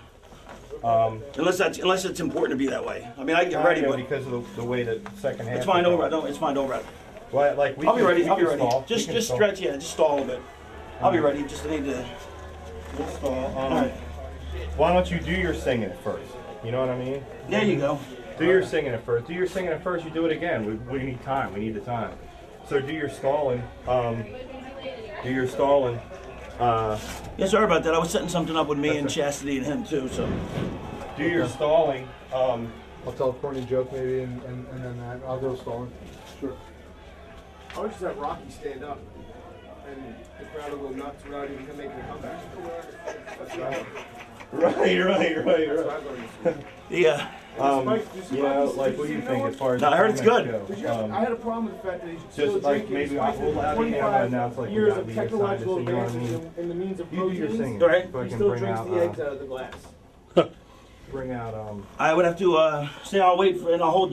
Unless it's important to be that way. I mean, I can get ready, but because of the way the second half. It's fine. It's fine. Don't ready. Well, I'll be ready. Just stretch. Yeah, just stall a bit. I'll be ready. Just need to. Stall. All right. Why don't you do your singing first? You know what I mean? There you go. Do your singing at first. You do it again. We need time. We need the time. So do your stalling. Yeah, sorry about that. I was setting something up with me and Chastity and him too. So. Do your stalling. I'll tell a corny joke maybe, and then I'll go stalling. Sure. I would just have Rocky stand up, and the crowd will go nuts without even making a comeback. That's what I want. Right. That's what I learned. Yeah. You know, like, what do you think as far as? No, I heard it's good. I had a problem with the fact that he's Just like maybe we'll have you announce like years we of got technological the assigned, advances in the means of you do your proteins. singing. Right. So I He can still bring drinks out, the eggs out of the glass. bring out, I would have to say I'll wait for and I'll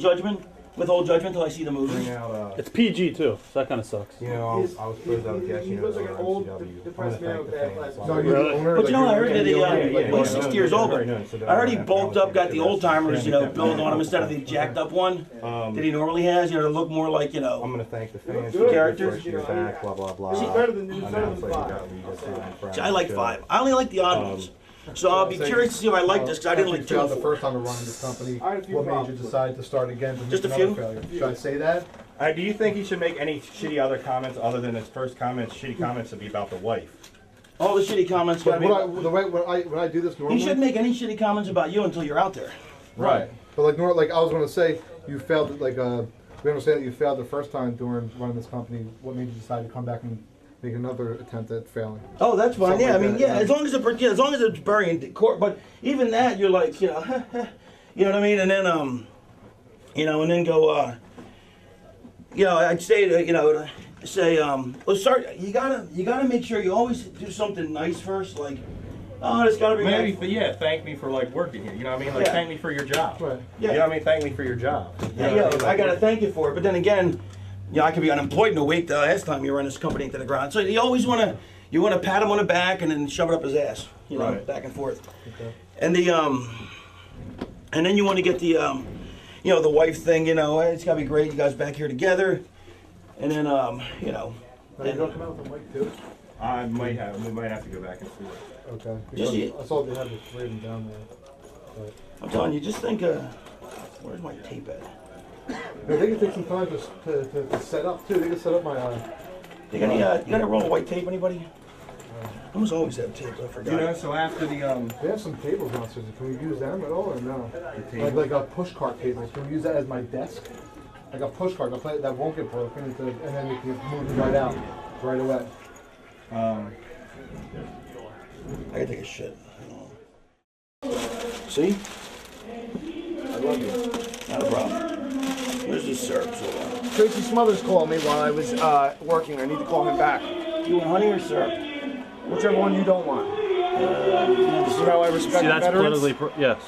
withhold judgment until I see the movie. bring out, It's PG too, so that kind of sucks. you know, I was supposed to have a guest, you He know, looks like an old, MCW. depressed man with bad glasses. No, you're the owner. But you know, I heard that yeah, he's 60 years old. But I heard he bulked up, got the old timers, you know, built on him instead of the jacked up one that he normally has. You know, to look more like, you I'm know. gonna thank the fans Good. for Characters. first year back, blah blah blah. He's better than Announce, like, we 5. got league on Friday, See, I like so- 5. I only like the odd ones. So I'll be curious to see if I like this because I didn't like 2 failed and the 4. first time of running this company. I had a few What made you problems with decide to start again? To Just a another few? failure? Should I say that? Do you think he should make any shitty other comments other than his first comments? Shitty comments to be about the wife. All the shitty comments. But Gotta when I do this be, normally, you shouldn't make any shitty comments about you until you're out there. right. But like I was going to say, you failed. Like we understand that you failed the first time during running this company. What made you decide to come back and make another attempt at failing? Oh, that's fine. Something Yeah, I like mean, that, yeah, yeah. as long as it's buried in court. But even that, you're like, you know, you know what I mean. And then, you know, and then go, you know, I'd say, to, you know, to say, let's start. You gotta make sure you always do something nice first. Like, oh, it's gotta be. Maybe, nice. but yeah, thank me for like working here. You know what I mean? Like, Yeah. thank me for your job. Right. Yeah. You know what I mean? Thank me for your job. You know Yeah, what I mean? I gotta thank you for it. But then again, you know, I could be unemployed in a week the last time you run this company into the ground. So you always wanna pat him on the back and then shove it up his ass. You know, Right. back and forth. Okay. And the and then you want to get the you know, the wife thing. You know, it's gotta be great. You guys back here together. And then you know. Are you going to come out with the mic too? We might have to go back and see it. Okay. Just Because I saw they had the 3 of them down there. But, I'm telling you, just think. Where's my tape at? no, they can take some time to set up too. They can set up my. You got any? You got a roll of white tape? Anybody? I almost always have tape. I forgot. You know, so after the They have some tables downstairs. Can we use them at all or no? table? Like a push cart table. Can we use that as my desk? Like a push cart that won't get broken, and then we can move it right out, right away. I gotta take a shit. See? I love you. Not a problem. Where's this syrup? So, Tracy Smothers called me while I was working. I need to call him back. you want honey or syrup? Whichever one you don't want. See how I respect See, the that's veterans? politically, yes.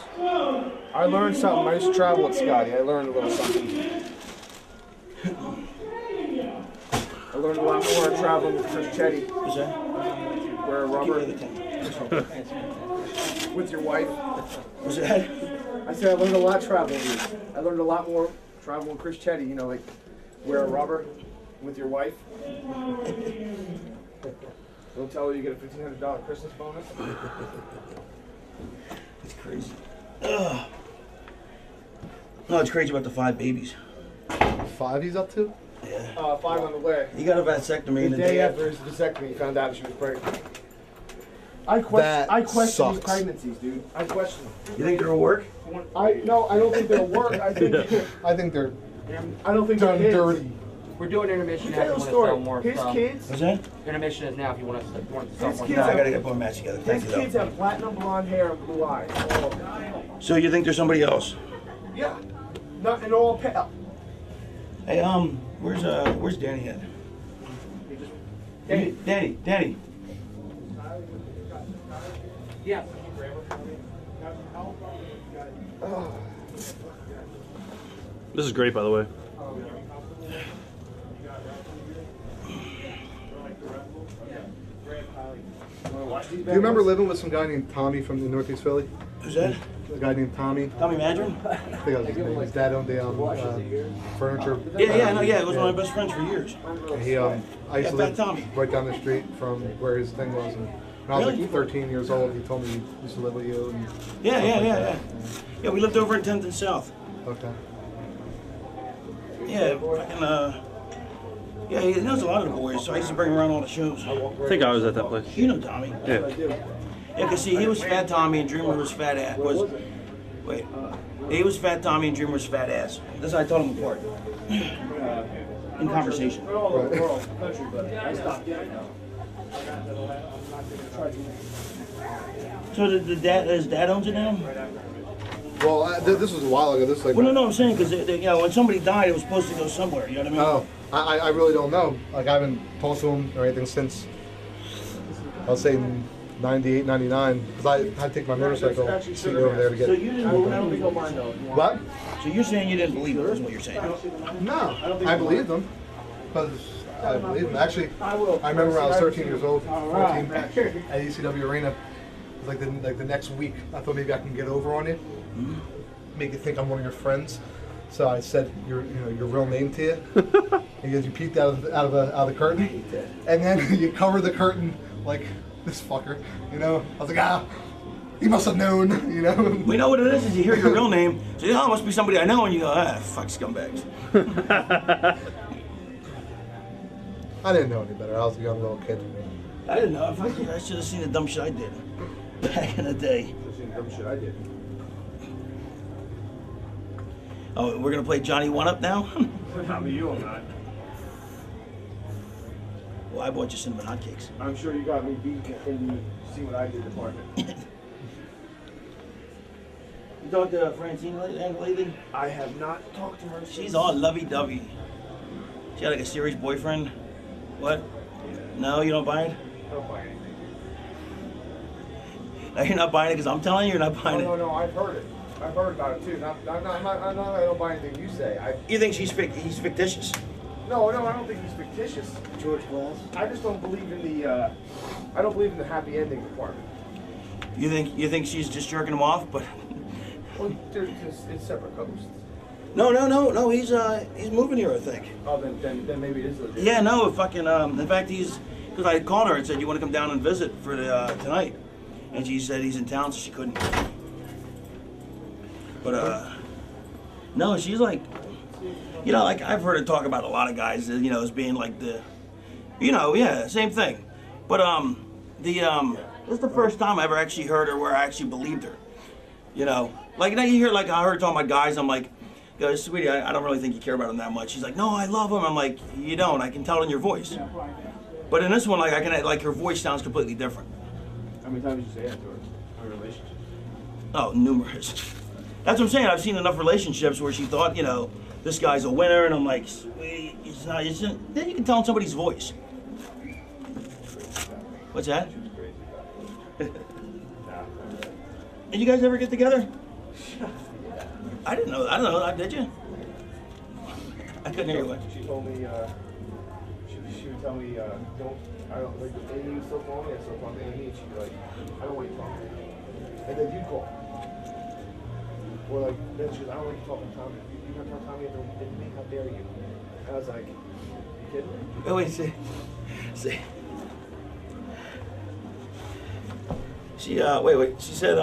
I learned something. I used to travel with Scotty. I learned a little something. I learned a lot more traveling with Chris Chetty. What's that? Wear a Give rubber me the thing. with your wife. What's that? I said I learned a lot traveling with you. I learned a lot more traveling with Chris Chetty. You know, like wear a rubber with your wife. Don't tell her you get a $1,500 Christmas bonus. It's crazy. Ugh. No, it's crazy about the 5 babies. 5 he's up to? Yeah. 5 on the way. He got a vasectomy The the day after his vasectomy, he found out she was pregnant. I question these sucks. pregnancies, dude. I question them. You think they'll work? I don't think they'll work. I think I don't think they're done dirty. We're doing intermission now Tell if the you want to sell story. more His stuff. kids, What's that? Intermission is now if you want to sell His more kids stuff. No, I gotta get one match together. his Thank you, kids though. have platinum blonde hair and blue eyes. All of them. So you think there's somebody else? Yeah, not and all pale. Hey, where's Danny at? Danny. Yeah. This is great, by the way. Do you remember living with some guy named Tommy from the Northeast Philly? Who's that? A guy named Tommy. Tommy Madron? I think that was his name. His dad owned the furniture. Yeah, he was one of my best friends for years. He, I used to Fat live Tommy. right down the street from where his thing was. And when I was Really? like 13 years old, he told me he used to live with you. And Yeah. Yeah, we lived over in 10th and South. Okay. Yeah, fucking, yeah, he knows a lot of the boys, so I used to bring him around all the shows. I think I was at that place. You know Tommy. Yeah. Yeah, cause see, he was Fat Tommy and Dreamer was Fat Ass. He was Fat Tommy and Dreamer was Fat Ass. That's how I told him apart. In conversation. So his dad owns it now? Well, this was a while ago. This is like. Well, no, I'm saying because you know when somebody died, it was supposed to go somewhere. You know what I mean? Oh, I really don't know. Like I haven't talked to him or anything since. I'll say 98, 99. Because I had to take my motorcycle seat over there to get. So you didn't believe? I don't think What? So you're saying you didn't believe it? Is what you're saying? No, I believed him. Because I believed him. Actually, I remember when I was 13 years old, 14, at ECW Arena. It was like the next week. I thought maybe I can get over on you, make you think I'm one of your friends. So I said your real name to you. He goes, you peeked out of the curtain, and then you cover the curtain like this fucker. You know, I was like, he must have known. You know. We know what it is you hear your real name. So it must be somebody I know, and you go, fuck scumbags. I didn't know any better. I was a young little kid. I didn't know. I should have seen the dumb shit I did back in the day. Dumb shit I did. Oh, we're gonna play Johnny One Up now? How about you on that? Well, I bought you cinnamon hotcakes. I'm sure you got me beat in the see what I did department. You talked to Francine lately? I have not talked to her. She's all lovey-dovey. She had like a serious boyfriend. What? No, you don't buy it? I don't buy anything. Now you're not buying it because I'm telling you you're not buying it. No, I've heard it. I've heard about it too. I don't buy anything you say. You think he's fictitious? No, I don't think he's fictitious. George Glass? I just don't believe in the. I don't believe in the happy ending department. You think she's just jerking him off? But Well, it's separate coasts. no. He's moving here, I think. Oh, then maybe it is legit. Yeah, no, fucking. In fact, because I called her and said, "You want to come down and visit for tonight?" And she said he's in town, so she couldn't. But no, she's like, you know, like I've heard her talk about a lot of guys, you know, as being like the, you know, yeah, same thing. But this is the first time I ever actually heard her where I actually believed her. You know, like now you hear like I heard talking about guys, I'm like, goes, sweetie, I don't really think you care about him that much. She's like, no, I love him. I'm like, you don't. I can tell it in your voice. But in this one, like I can, like her voice sounds completely different. How many times did you say that to her? Our relationship. Oh, numerous. That's what I'm saying. I've seen enough relationships where she thought, you know, this guy's a winner, and I'm like, sweetie, he's not. Then you can tell in somebody's voice. What's that? Did you guys ever get together? I didn't know. I don't know. Did you? I couldn't hear you. She told me. She would tell me, I don't like. Amy would still call me. I still call Amy, and she'd be like, I don't want you talking. And then you'd call. Or like, then she goes, I don't want you talking to Tommy. You don't talk to Tommy at me. How dare you? And I was like, you kidding me? Wait, see. She wait. She said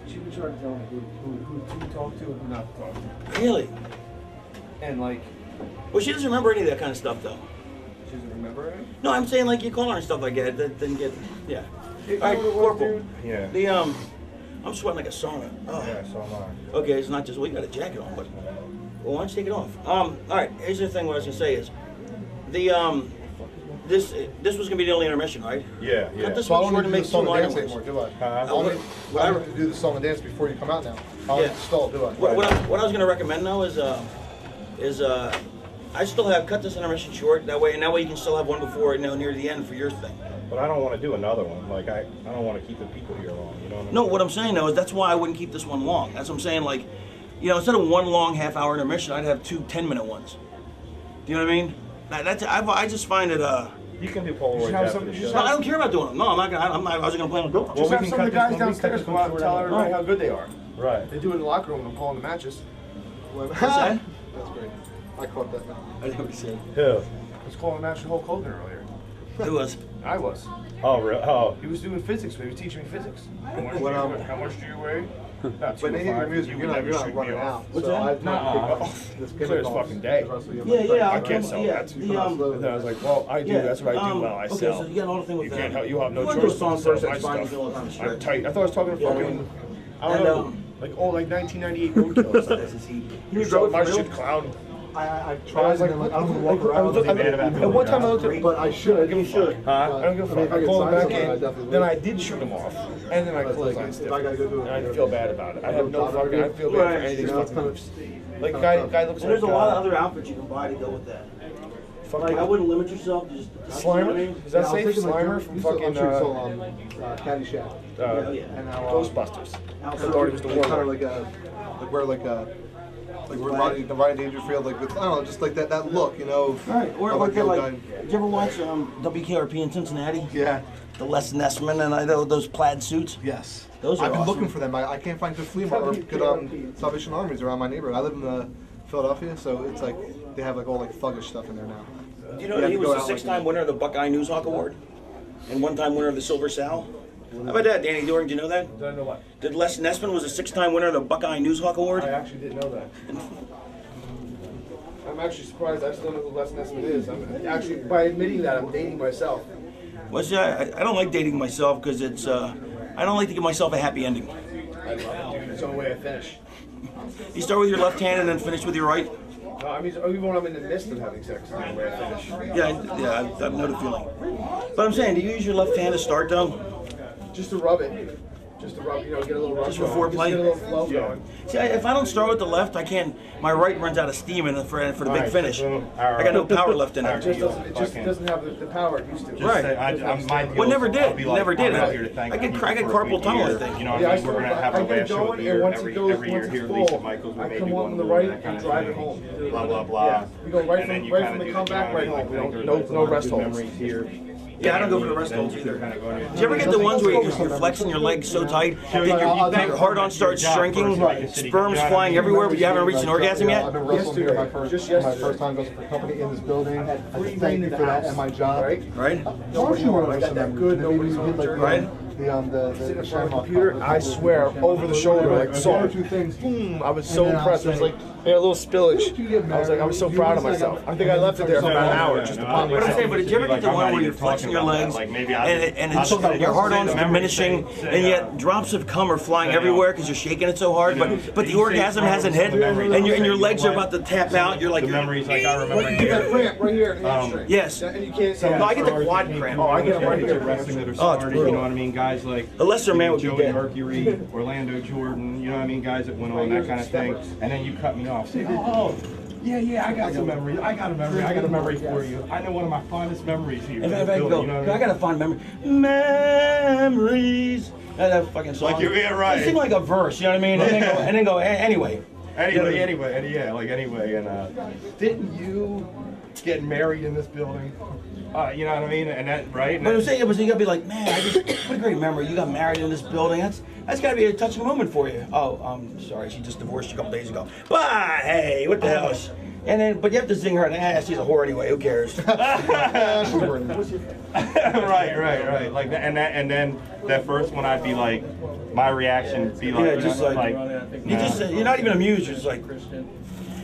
She would try to tell me who to talk to and who not to talk to. Really? And like, Well, she doesn't remember any of that kind of stuff, though. she doesn't remember it. No, I'm saying like you call her and stuff like that. That didn't get. Yeah. All All right, Corporal. Yeah. The I'm sweating like a sauna. Oh. Yeah, so am I. Okay, it's not just, well, you got a jacket on, but, well, why don't you take it off? All right, here's the thing what I was going to say is, this was going to be the only intermission, right? Yeah. Cut this So I one don't short need and to do make the two song and lighter dance ones. anymore, do I? Huh? I don't need to do the song and dance before you come out now. I don't Yeah. need to stall, do I? What I was going to recommend, though, is I still have cut this intermission short, that way you can still have one before, you know, near the end for your thing. But I don't want to do another one. Like I don't want to keep the people here long. You know what I mean? No, what I'm saying though is that's why I wouldn't keep this one long. That's what I'm saying. Like, you know, instead of one long half-hour intermission, I'd have 2 10-minute ones. Do you know what I mean? I just find it. You can do Polaroids have after some- the just show. No, I don't care about doing them. No, I'm not gonna. I wasn't gonna plan on doing them. Just we have can some of the cut guys this one- we downstairs cut go this out and one tell short everybody how good they are. Right. They do it in the locker room. I'm calling the matches. What's that? That's great. I caught that now. I didn't know what he said. Who? I was calling the match with Hulk Hogan earlier. Who was? I was. Oh, really? Oh. He was doing physics. He was teaching me physics. How much do you weigh? About But then 205. your music, You you're would not never shoot me running off. out. What's So that? I've not picked up this Clear as fucking day. Yeah. I can't sell that. The And I was like, well, I do. yeah, That's what I do well. I okay, sell. so you got another thing with You that. can't help. You have no You wanna do a choice song but to sell first, my that's fine, stuff. you feel like I'm I'm straight. tight. I thought I was talking to Yeah, fucking. I and, don't know. Like 1998 roadkill. Can you You're grow so it my for real? shit, clown. I tried, and like, I don't want to walk around. At one time I looked at, But I should. give him shit. Huh? I don't give a fuck. I called him back in, then I did shoot him off, and then I closed on stiff. And I feel bad about it. I have no fucking, I feel bad for anything fucking moves. Like, guy looks like... There's a lot of other outfits you can buy to go with that. Like, I wouldn't limit yourself to just... Slimer? Is that safe? Slimer from fucking, Caddyshack. Ghostbusters. I thought he was the Kind of warlord. like we're Rodney Dangerfield, like with, I don't know, just like that look, you know. Right, or of like, the old guy. did you ever watch WKRP in Cincinnati? Yeah. The Les Nessman and I know those plaid suits? Yes. Those are I've been awesome. looking for them. I can't find good flea market or good Salvation Armies around my neighborhood. I live in Philadelphia, so it's like they have like all like thuggish stuff in there now. Do you know that he was a 6-time winner of the Buckeye Newshawk Award? And 1-time winner of the Silver Sal? How about that, Danny Doring? Do you know that? Did I know what? Did Les Nessman was a 6-time winner of the Buckeye Newshawk Award? I actually didn't know that. I'm actually surprised. I still know who Les Nessman is. I'm actually, by admitting that, I'm dating myself. Well, see, I don't like dating myself because it's, I don't like to give myself a happy ending. I love it, dude. It's the only way I finish. You start with your left hand and then finish with your right? No, I mean, even when I'm in the midst of having sex, it's the only way I finish. Yeah, I know the feeling. But I'm saying, do you use your left hand to start though? Just to rub it. Just to rub, get a little rub. Just for foreplay? Just get a little flow going. See, if I don't start with the left, I can't. My right runs out of steam for the big finish. I got no power left in it. It just doesn't have the power it used to. Right. Well, never did. Never did. I get carpal tunnel, I think. You know what I mean? We're going to have a last show of the year every year here. Lisa Michaels, we I made come you on one from the move, right that kind and of drive thing. it home. Blah, blah, blah. Yeah, you go right And then from you the kinda do comeback, right home. there's No rest holds. memories here. Yeah, I don't go for the rest holds either. Did you ever get the ones where you're flexing your legs so tight that your heart-on starts shrinking, sperms flying everywhere, but you haven't reached an orgasm I've yet? been wrestling here my first time goes for the company in this building. I thank you for that and my job. Right? Why don't you want to wrestle that good? Maybe you did like Right? the Shamrock Computer, I swear, over the shoulder, like saw. two things. Boom! I was so impressed. It was like a little spillage. I was so proud of myself. I think I left it there for about an hour just to ponder But I'm myself. saying, but did you ever get the one where you're flexing your legs and your heart-on's diminishing, and yet drops of cum are flying everywhere because you're shaking it so hard, but the orgasm hasn't hit, and your legs are about to tap out. You're like, The memories, like I remember You got a cramp right here in the hamstring. yes. And you can't say, No, I get the quad cramp. Oh, I get them right here. wrestling that are Oh, it's started, brutal. you know what I mean? Guys like A lesser man would be Joey dead. Mercury, Orlando Jordan, you know what I mean? Guys that went on that kind of thing. And then you cut me off. Say, oh, yeah, I got some memories. I got a memory for you. I know one of my fondest memories here. If I can go, I got a fond memory. Memories. That fucking song. Like yeah, right. It seemed like a verse, you know what I mean? And then go, anyway. Anyway, and didn't you get married in this building? You know what I mean? And that, right? But I'm saying, you gotta be like, man, what a great memory. You got married in this building. That's gotta be a touching moment for you. Oh, I'm sorry, she just divorced you a couple days ago. But hey, what the hell? And then, but you have to zing her in the ass. She's a whore anyway. Who cares? right. Like that, and then that first one, I'd be like, my reaction would be like, Yeah, just like you're not even amused. You're just like,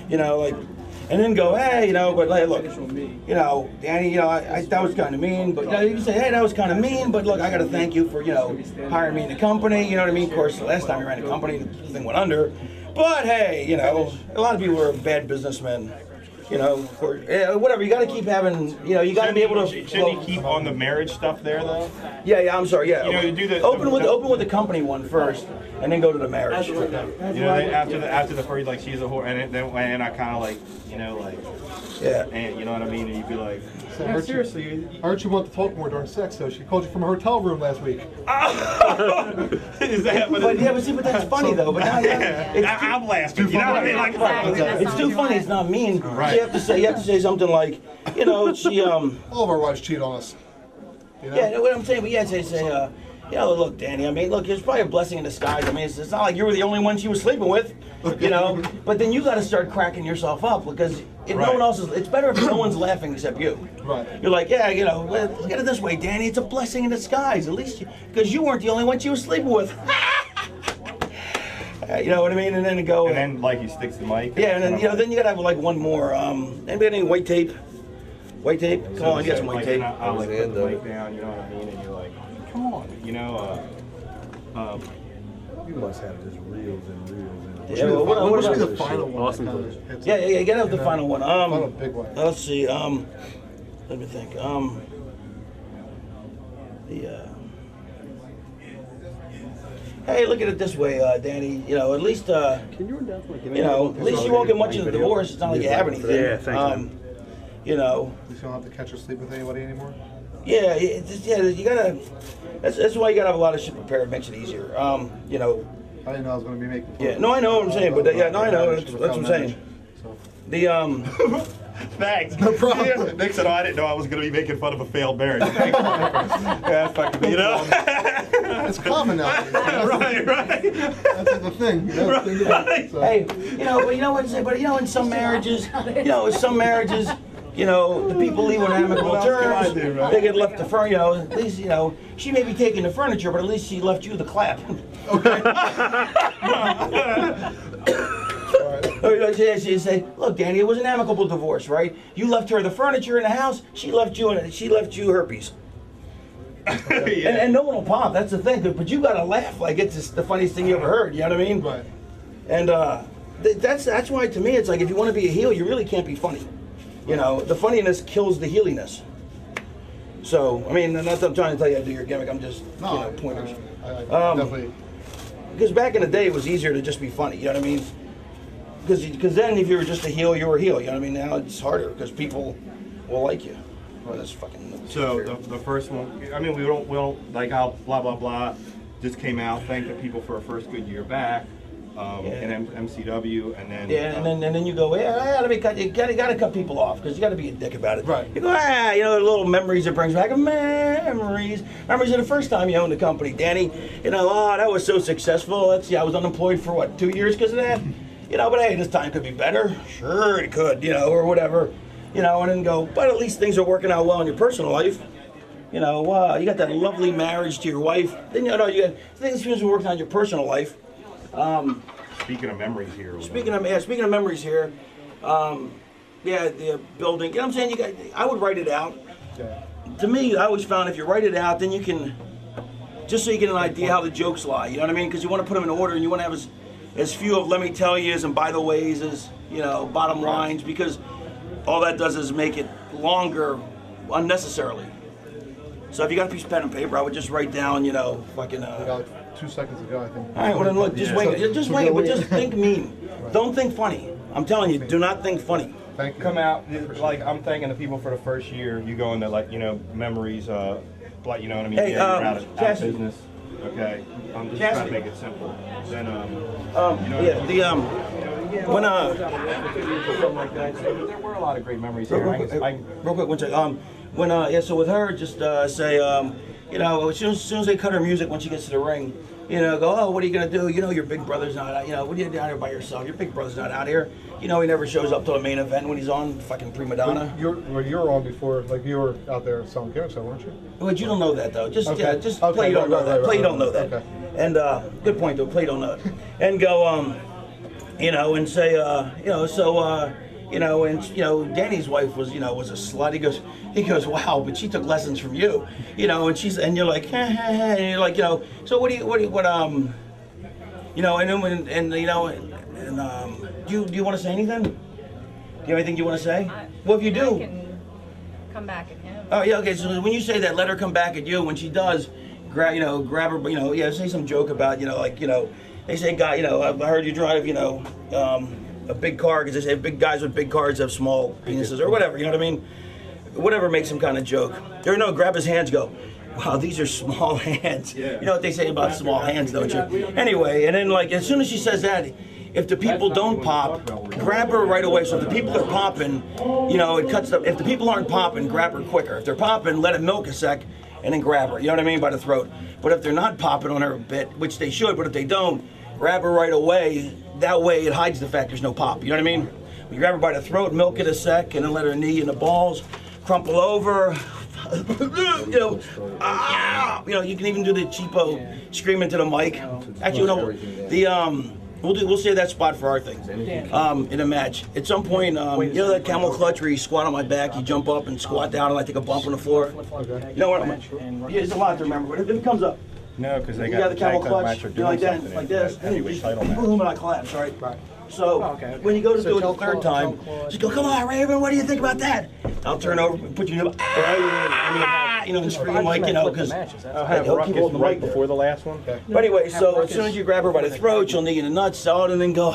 you know, like. And then go, hey, but like, look, Danny, that was kind of mean, but you can say, hey, that was kind of mean, but look, I got to thank you for, hiring me in the company, you know what I mean? Of course, the last time you ran a company, the thing went under, but hey, a lot of people are bad businessmen, of course, whatever, you got to keep having, you got to be able to. Shouldn't he keep on the marriage stuff there, though? Yeah, I'm sorry, yeah. You do the open with the company one first, and then go to the marriage. After the first, like, she's a whore, and I kind of like, yeah. And you know what I mean? And you'd be like, seriously. I heard you want to talk more during sex, so she called you from a hotel room last week. Is that what but that's funny though. But now, I'm laughing. You know what I mean? Like, it's too funny. It's not mean. Right. So you have to say something like, she All of our wives cheat on us. Yeah, what I'm saying, but yeah, say, look, Danny. I mean, look, it's probably a blessing in disguise. I mean, it's not like you were the only one she was sleeping with, But then you got to start cracking yourself up because no one else is. It's better if no one's laughing except you. Right. You're like, look at it this way, Danny. It's a blessing in disguise. At least because you weren't the only one she was sleeping with. You know what I mean? And then go. And then like he sticks the mic. Yeah, and then then you gotta have like one more. Anybody got any white tape? White tape? Come on, get some white tape. I'll like put the mic down. You know what I mean? And you're like, come on. You must have just reels and reels and reels. Yeah, well, what What should be about the final one? Awesome that footage. hits Yeah, it? yeah, get out the And final one. final big one. Let's see. Let me think. Hey, look at it this way, Danny. You know, at least Can you run down to my you know, at least you won't get much of the divorce. It's not like you have anything. Yeah, thanks, man. You know. You don't have to catch or sleep with anybody anymore? Yeah, you gotta. That's why you gotta have a lot of shit prepared. It makes it easier. You know. I didn't know I was going to be making. Yeah, no, I know what I'm saying, but yeah, no, I know. That's what I'm saying. So. The Thanks. No problem. Yeah, Nick said, "Oh, I didn't know I was going to be making fun of a failed marriage." Yeah, fucking, you know. It's common now. Right. That's like the thing. You know, think about it, so. Hey, you know, but you know what I'm saying. But you know, in some marriages, you know, the people leave on amicable What else can I terms. do, right? They get left the furniture. You know, at least you know she may be taking the furniture, but at least she left you the clap. Or you say, look, Danny, it was an amicable divorce, right? You left her the furniture in the house. She left you herpes. And no one will pop. That's the thing. But you gotta laugh like it's just the funniest thing you ever heard. You know what I mean? Right. And that's why to me it's like if you want to be a heel, you really can't be funny. You know, the funniness kills the heeliness. So I mean, not that I'm trying to tell you how to do your gimmick. I'm just pointers. I definitely. Because back in the day, it was easier to just be funny. You know what I mean? Because then if you were just a heel, you were a heel. You know what I mean? Now it's harder because people will like you. Well, that's fucking. So the first one, I mean, we don't like how blah blah blah just came out. Thank the people for a first good year back. In MCW, and then and then you go, you gotta cut people off because you gotta be a dick about it. Right. You go, you know, the little memories it brings back. Memories of the first time you owned the company, Danny. You know, that was so successful. Let's see, I was unemployed for what, 2 years because of that. You know, but hey, this time could be better. Sure, it could. You know, or whatever. You know, and then go, but at least things are working out well in your personal life. You know, you got that lovely marriage to your wife. Then you know, you got things are working out in your personal life. Speaking of memories here. Speaking of memories here, the building. You know what I'm saying? I would write it out. Yeah. To me, I always found if you write it out, then you can, just so you get an idea how the jokes lie. You know what I mean? Because you want to put them in order, and you want to have as few of "let me tell yous" and "by the ways" as bottom lines, because all that does is make it longer unnecessarily. So if you got a piece of pen and paper, I would just write down, fucking. I got like 2 seconds ago, I think. All right, well then look, just wing it. Just wing it, but just think mean. Don't think funny. I'm telling you, do not think funny. Thank you. Come out, like, I'm thanking the people for the first year. You go into, like, memories, like, you know what I mean? Hey, yeah, you're out of Cassie. business. Okay, I'm just Cassie. trying to make it simple. Then, when there were a lot of great memories here. real quick, one second. So with her, just say, as soon as they cut her music when she gets to the ring, go, oh, what are you gonna do? Your big brother's not out. What are you doing out here by yourself? Your big brother's not out here. He never shows up to the main event when he's on fucking prima donna. You were on before, like you were out there selling gimmicks, weren't you? But you don't know that though. Just Okay. play you don't know that. Play you don't know that. Okay. And good point though. Play you don't know it. And go, and say, Danny's wife was a slut. He goes, wow, but she took lessons from you, and you're like, and you're like, so what, do you want to say anything? Do you have anything you want to say? Well, if you do. I can come back at him. Oh yeah, okay. So when you say that, let her come back at you. When she does, grab her, say some joke about, they say, guy, I heard you drive, a big car, because they say big guys with big cars have small penises or whatever. You know what I mean? Whatever makes some kind of joke. Or no, grab his hands, go, wow, these are small hands. Yeah. You know what they say about small hands, don't you? Anyway, and then like as soon as she says that, if the people don't pop, grab her right away. So if the people are popping, it cuts up. If the people aren't popping, grab her quicker. If they're popping, let it milk a sec and then grab her. You know what I mean? By the throat. But if they're not popping on her a bit, which they should, but if they don't, grab her right away. That way it hides the fact there's no pop. You know what I mean? You grab her by the throat, milk it a sec, and then let her knee in the balls, crumple over. You can even do the cheapo scream into the mic. Actually, we'll save that spot for our thing. In a match. At some point, that camel clutch where you squat on my back, you jump up and squat down and I take a bump on the floor. You know what? There's a lot to remember, but if it comes up. No, because they You got got the camel tag team clutch, match or you know, doing like that, something like in this, that and you heavyweight just title match. boom, and I collapse, right? Right. So okay. when you go to So do it tell the third Claude- time, just go, come on, Raven, what do you think about that? I'll turn over, put you in the, you know, and scream like, you know, because I'll have he'll keep Ruckus holding the right mic there. before the last one. Okay. But anyway, so as soon as you grab her by the throat, she'll knee in the nuts, out, and then go,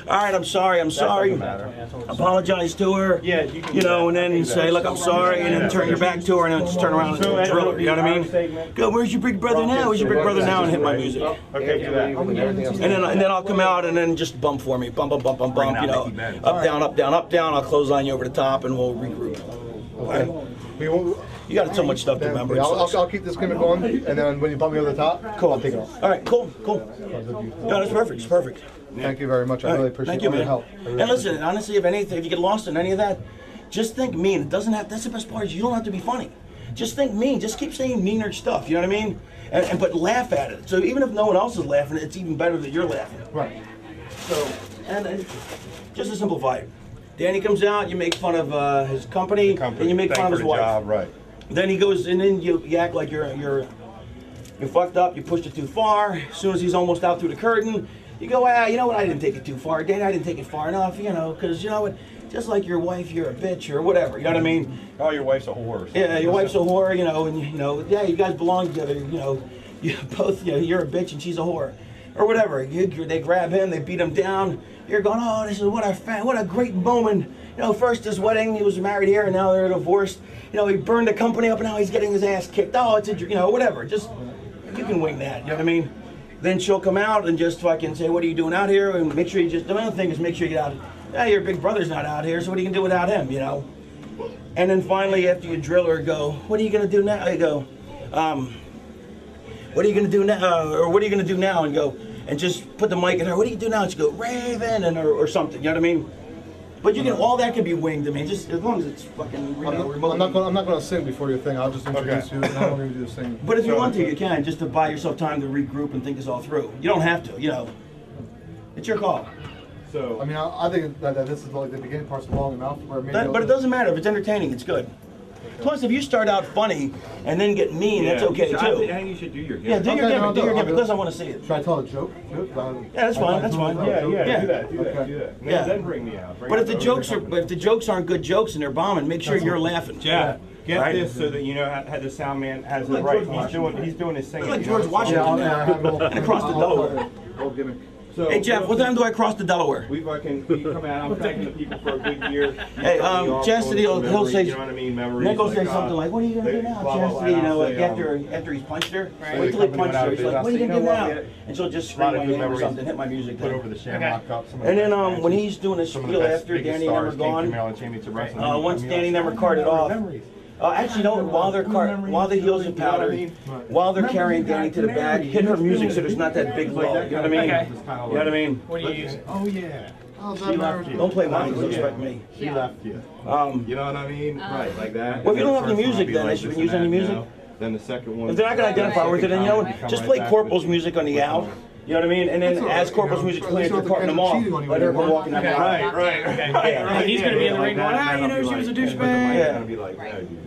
all right, I'm sorry, doesn't matter. apologize to her, Yeah, you can you do know, and that. then say, look, I'm sorry, and then turn your back to her, and then just turn around and drill her, you know what I mean? Go, where's your big brother now? Where's your big brother now? And hit my music. Okay, do that. And then I'll come out and then just bump for me, bump, bump, bump, bump, bump, you know, up, down, up, down, up, down. I'll clothesline you over the top, and we'll regroup. Okay? We won't. You got so much stuff to remember. I'll keep this gimmick going, and then when you bump me over the top, cool, I'll take it off. All right, cool. No, that's perfect. It's perfect. Thank you very much. I really appreciate Thank you, all your man. help. I really And listen, honestly, if anything, if you get lost in any of that, just think mean. It doesn't have. That's the best part. Is you don't have to be funny. Just think mean. Just keep saying meaner stuff. You know what I mean? And but laugh at it. So even if no one else is laughing, it's even better that you're laughing. Right. So and just to simplify it, Danny comes out. You make fun of his company, and you make fun of his wife. Job, right. Then he goes, and then you act like you're fucked up. You pushed it too far. As soon as he's almost out through the curtain, you go, you know what? I didn't take it too far, Danny. I didn't take it far enough, you know, because you know what? Just like your wife, you're a bitch or whatever. You know what I mean? Oh, your wife's a whore. Yeah, your wife's a whore, you know, and you know, yeah, you guys belong together. You know, you both, you know, you're a bitch and she's a whore, or whatever. They grab him, they beat him down. You're going, oh, this is what a great moment. You know, first his wedding, he was married here, and now they're divorced. You know, he burned the company up, and now he's getting his ass kicked. Oh, it's a, you know, whatever. Just you can wing that. You know what I mean? Then she'll come out and just fucking say, what are you doing out here? And make sure you just, the main thing is make sure you get out. Yeah, your big brother's not out here, so what are you gonna do without him? You know. And then finally, after you drill her, go, what are you gonna do now? You go, what are you gonna do now? Or what are you gonna do now? And go, and just put the mic in her. What do you do now? And she go, Raven, and or something. You know what I mean? But you can, all that can be winged. I mean, just as long as it's fucking remote. I'm not gonna sing before your thing. I'll just introduce you, and I won't even do the singing. But if you want to, you can, just to buy yourself time to regroup and think this all through. You don't have to, you know. It's your call. So I mean, I think that this is like the beginning part's long enough where maybe. But it doesn't matter if it's entertaining. It's good. Plus, if you start out funny and then get mean, that's okay too. I think you should do your Yeah, do your gimmick. Do your gimmick. Because I want to see it. Should I tell a joke? Yeah, that's fine. That's fine. Yeah, do that. Okay. Yeah. Then bring me out. But if the jokes aren't good jokes and they're bombing, make sure you're laughing. Yeah. Get Right. this so that you know how the sound man has it Like right. George He's doing his singing. Like you know, George so- Washington. And across the Delaware. Old gimmick. So, Hey Jeff, what time do I cross the Delaware? we come out. I'm thanking the people for a good year. Hey, Chastity, he'll say, You know what I mean? Memories. Nick will say something like, "What are you gonna do now, Chastity?" You know, like after he's punched her. Wait till he punched her. He's like, "What are you gonna do now?" And she'll just scream my name or something, hit my music. Put over the Shamrock Cup. And then when he's doing his spiel after Danny and them are gone, once Danny and them are carted off. Actually, no. While the heels are powdered, while they're carrying Danny to the back, hit her music so there's not that big lull. You know what I mean? Okay. You know what I mean? What are you using? Oh yeah. She left you. Don't play mine. Don't expect me. She left you. You know what I mean? Right, like that. Well, if you don't have And any the first music, one then will they be shouldn't like use this any and that, music. you know? Then the second one. If they're not gonna identify with it, then you know, just play Corporal's music on the out. You know what I mean? And then That's all as right, Corporal's you know, music at plays, least they're you carting don't them have to off. cheat on you Let her go anymore. walking down the aisle. Right. Yeah. He's gonna be in the ring going, Then you know, I'll be she was a like, douchebag. then Yeah. gonna be like, no, dude.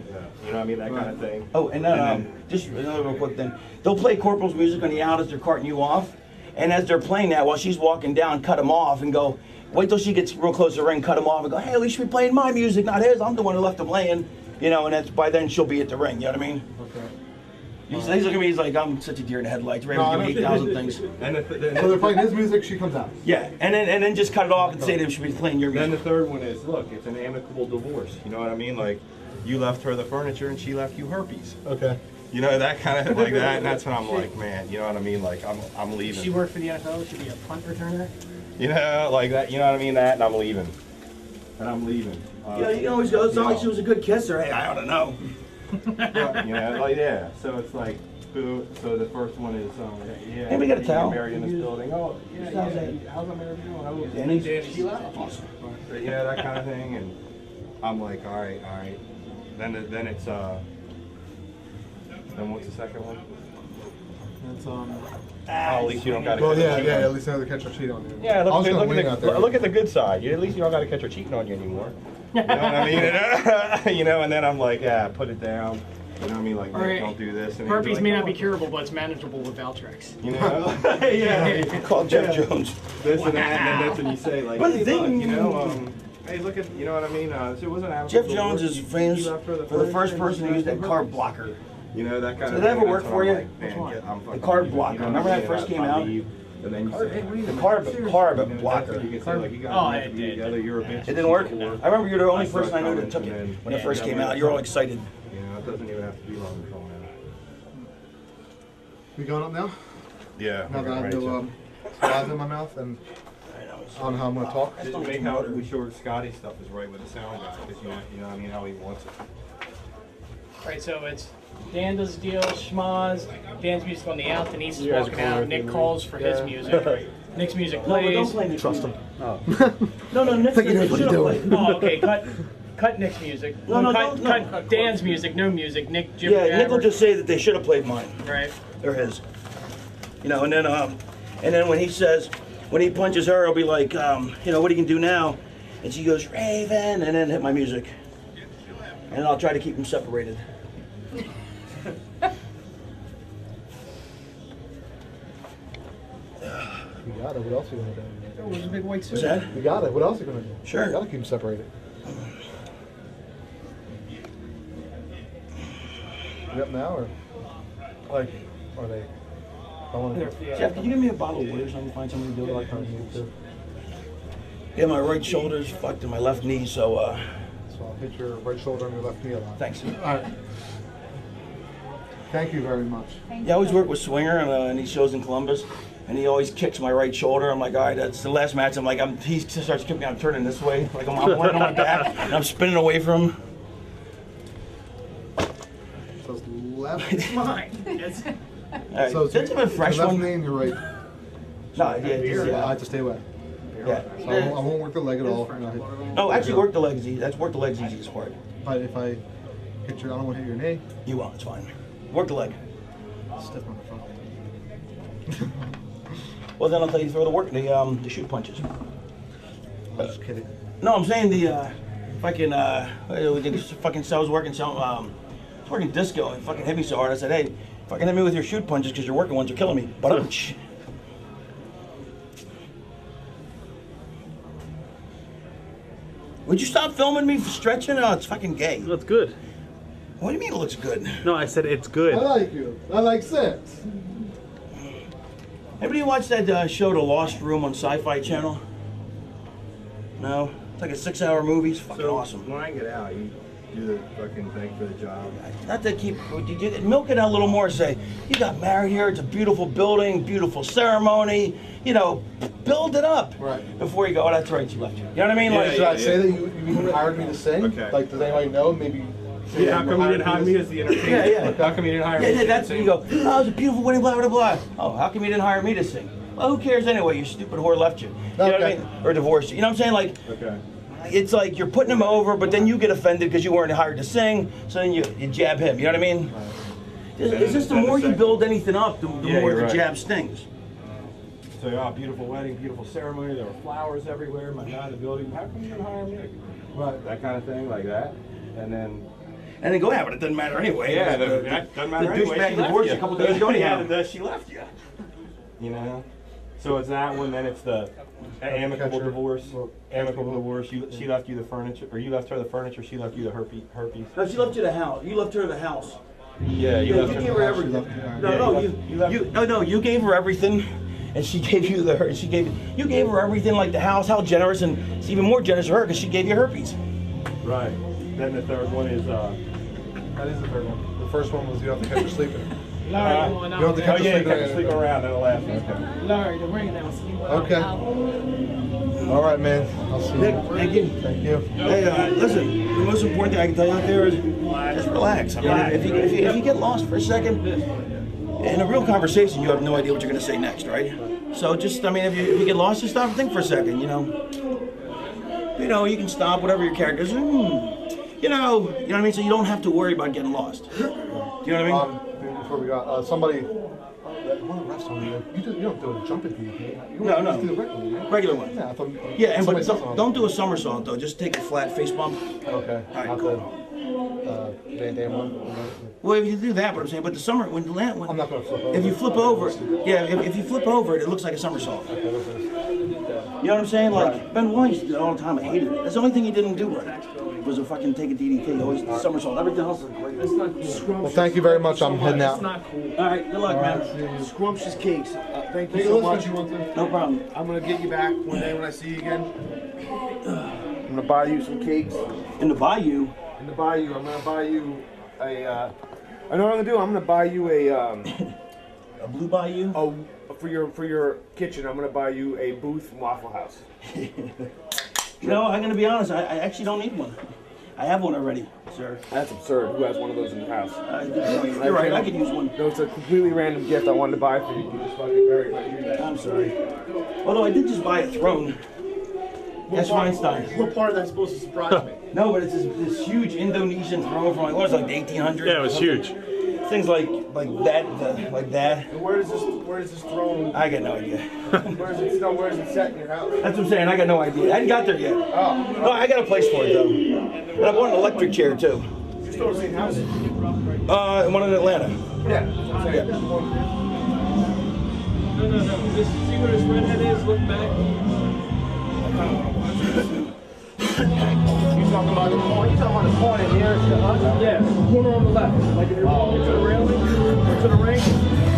You know what I mean? That kind of thing. Oh, and then just another real quick thing. They'll play Corporal's music on the out as they're carting you off. And as they're playing that, while she's walking down, cut them off and go, wait till she gets real close to the ring, cut them off and go, hey, we should be playing my music, not his. I'm the one who left him laying. You know, and that's by then she'll be at the ring. You know what I mean? Okay. He's looking at me, he's like, I'm such a deer in the headlights. Ready to give me 8,000 things. And So they're playing his music, she comes out. Yeah, and then just cut it off and say they should be playing your then music. the third one is, look, it's an amicable divorce. You know what I mean? Like, you left her the furniture and she left you herpes. Okay. You know, that kind of like that, and that's when I'm like, man, you know what I mean? Like, I'm leaving. She worked for the NFL. She'd be a punt returner. You know, like that. You know what I mean? That, and I'm leaving. And I'm leaving. You know, you can always go, it's not like she was a good kisser. Hey, I ought to know. You know, like yeah. So it's like, boo. So the first one is, yeah. Hey, we got a towel. You're married in this building. Oh, yeah, yeah. How's my marriage going? Oh, Danny? She left. Awesome. You know, that kind of thing, and I'm like, all right. Then it's Then what's the second one? It's Oh, at least you don't got to. Well, yeah. At least another catch or cheat on you. Yeah, I was gonna wing out look, there. look at the good side. At least you don't got to catch her cheating on you anymore. You know what I mean? You know, and then I'm like, yeah, put it down. You know what I mean? Like, Alright. don't do this. And Herpes like, may oh, not be curable, but it's manageable with Valtrex. You know? Yeah. Call Jeff Jones. This and that, and then that's when you say, like, But the hey, thing- look, you know, hey, look at, you know what I mean? So it wasn't out. Jeff Jones is famous for the first person who used that card blocker. You know, that kind Did of that ever thing. work That's for what you? I'm like, man, get- I'm fucking card leaving, blocker. you know Remember what I that mean? first If came I out? leave, and then you say, hey, wait a minute, carb seriously? blocker. And then that's what you can say, like, you guys Oh, don't have it to be did. together, you're a bitch. It didn't work? Before. I remember you're the only started person I knew that took coming, it and then- when it first came out. You're all excited. You know, it doesn't even have to be long until now. We going up now? Yeah. Now that I have no flies in my mouth and I don't know how I'm going to talk. Just make how we sure Scotty stuff is right with the sound guy, because you know what I mean, how he wants it. Right, so it's Dan does the deal, schmoz, Dan's music on the out, Denise is walking out, Nick calls for his music. Nick's music plays. Trust him. Oh. No, Nick should have played. Oh, okay, cut Nick's music. No, cut Dan's music, no music. Nick, Jim, Yeah, Nick will Jabber. just say that they should have played mine. Right. Or his. You know, and then when he says, when he punches her, he'll be like, you know, what he can do now? And she goes, Raven, and then hit my music. And I'll try to keep them separated. You got it. What else are you going to do? Oh, there's a big white What's suit. that? You got it. What else are you going to do? Sure. You got to keep them separated. You up now or like are they? I want to. Jeff, can you give me a bottle of water so I can find somebody to do it? Like how you need to. Yeah, my right shoulder's fucked and my left knee, so So I'll hit your right shoulder and your left knee a lot. thanks. All right. Thank you very much. Yeah, I always work with Swinger and he shows in Columbus, and he always kicks my right shoulder. I'm like, all right, that's the last match. I'm like, he starts kicking me, I'm turning this way, like I'm laying on my back, and I'm spinning away from him. So it's left. It's mine. It's, All right, So that's a bit fresh left one. knee and your right. No, I yeah. have to stay away. Yeah. So I won't work the leg at all. No, actually, work the legs easy. That's work the legs easiest part. But if I hit your, I don't want to hit your knee. You won't. It's fine. Work the leg. Stiff motherfucker. Well, then I'll tell you throw the shoot punches. I'm just kidding. No, I'm saying the fucking fucking so I was working it's working disco and fucking hit me so hard. I said, hey, fucking hit me with your shoot punches because your working ones are killing me. But would you stop filming me for stretching? Oh, it's fucking gay. That's good. What do you mean it looks good? No, I said it's I good. like you. I like sex. Anybody watch that show, The Lost Room on Sci-Fi Channel? No? It's like a 6-hour movie. It's fucking awesome. When I get out, you do the fucking thing for the job. Not to keep, you milk it out a little more. Say, you got married here. It's a beautiful building, beautiful ceremony. You know, build it up. Right. Before you go, oh, that's right, you left you. You know what I mean? Yeah, Like, Should I say that you hired me to sing? Okay. Like, does anybody know? Maybe. Yeah, how come you didn't hire me as the entertainer? Yeah. How come you didn't hire me? yeah, that's when you go, oh, it was a beautiful wedding, blah, blah, blah. Oh, how come you didn't hire me to sing? Well, who cares anyway? Your stupid whore left you. You know what I Okay. mean? Or divorced you. You know what I'm saying? Like, Okay. it's like you're putting him over, but then you get offended because you weren't hired to sing, so then you jab him. You know what I mean? It's just the more you build anything up, the Yeah, more you're the right. jab stings. So, beautiful wedding, beautiful ceremony. There were flowers everywhere. My guy in the building. How come you didn't hire me? Right. That kind of thing, like that. And then. And then go, yeah, but it doesn't matter anyway. Yeah, the that doesn't matter the anyway. douchebag She left divorced you. a couple days ago anyhow. Yeah, she left you. You know? So it's that one, then it's the amicable divorce. Amicable divorce. She left you the furniture, or you left her the furniture, she left you the herpes. No, she left you the house. You left her the house. Yeah, You gave her everything. You gave her everything, and she gave you you gave her everything, like the house. How generous, and it's even more generous of her because she gave you herpes. Right. Then the third one is That is the third one. The first one was you have to catch her sleeping. Larry, come on you don't out. have to you catch her kept sleeping around, that'll last. Okay. Larry, the ring now. Okay. All right, man. I'll see Nick, you. thank you. Thank you. Hey, listen. The most important thing I can tell you out there is just relax. I mean, if you get lost for a second in a real conversation, you have no idea what you're going to say next, right? So just, I mean, if you get lost, just stop and think for a second. You know, you can stop whatever your character is. You know what I mean. So you don't have to worry about getting lost. Do you know what I mean? Before we got somebody. One of the refs told me you don't do a jumping beat. You No. just do the regular one, right? Regular one. Yeah, I thought Yeah, and but somebody said something. don't do a somersault though. Just take a flat face bump. Okay. All right, Not cool. bad. Van Damme one. Well, if you do that, but I'm saying, but the summer when I'm not gonna flip over. if you flip over, yeah, if you flip over, it looks like a somersault. You know what I'm saying? Like Benoit used to do it all the time. I hated it. That's the only thing he didn't do right. Was a fucking take a DDT. Always somersault. Everything else is great. That's not cool. Well, thank you very much. I'm heading That's out. not cool. All right, good luck, man. Scrumptious cakes. Thank you so much. No problem. I'm gonna get you back one day when I see you again. I'm gonna buy you some cakes. In the bayou. In the bayou, I'm gonna buy you a. I know what I'm gonna do. I'm gonna buy you a. A blue bayou. Oh, for your kitchen, I'm gonna buy you a booth from Waffle House. You know, I'm gonna be honest. I actually don't need one. I have one already, sir. That's absurd. Who has one of those in the house? You're right. I could use one. No, it's a completely random gift I wanted to buy for you. You just fucking very much do that. I'm sorry. Although I did just buy a throne. That's Feinstein. What part of that's supposed to surprise me? No, but it's this huge Indonesian throne from like what was it, like the 1800s. Yeah, it was huge. Things like that, like that. And where does this throne? I got no idea. Where is it set in your house? That's what I'm saying. I got no idea. I hadn't got there yet. Oh. No, I got a place for it though. And I bought an electric chair too. You're still in the same house? One in Atlanta. Yeah. That's what I'm saying. Yeah. No. This, see where this redhead is? Look back. You talking about the corner? You talking about the corner nearest to us? Yeah, the corner on the left. Like if you're walking to the railing or to the ring,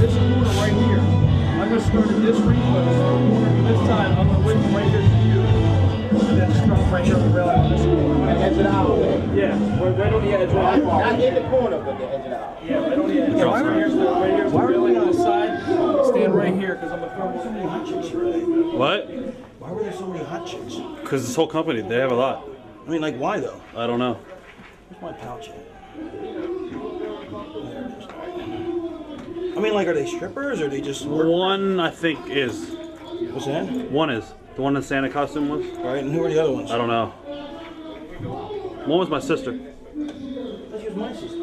this corner right here. I'm gonna start at this ring post. This time I'm gonna wait from right here to you. And then stop right here on the railing on this corner. Edge of the aisle. Yeah, right on the edge. Not in the corner, but the edge of the aisle. Yeah, right on the edge. Right here's the railing on this side. Stand right here because I'm gonna throw so many hot chicks. What? Why were there so many hot chicks? Because this whole company, they have a lot. I mean, like, why though? I don't know. Where's my pouch at? I mean, like, are they strippers or are they just work? One, I think, is. What's that? One is. The one in the Santa costume was. Right, and who are the other ones? I don't know. One was my sister. That was my sister.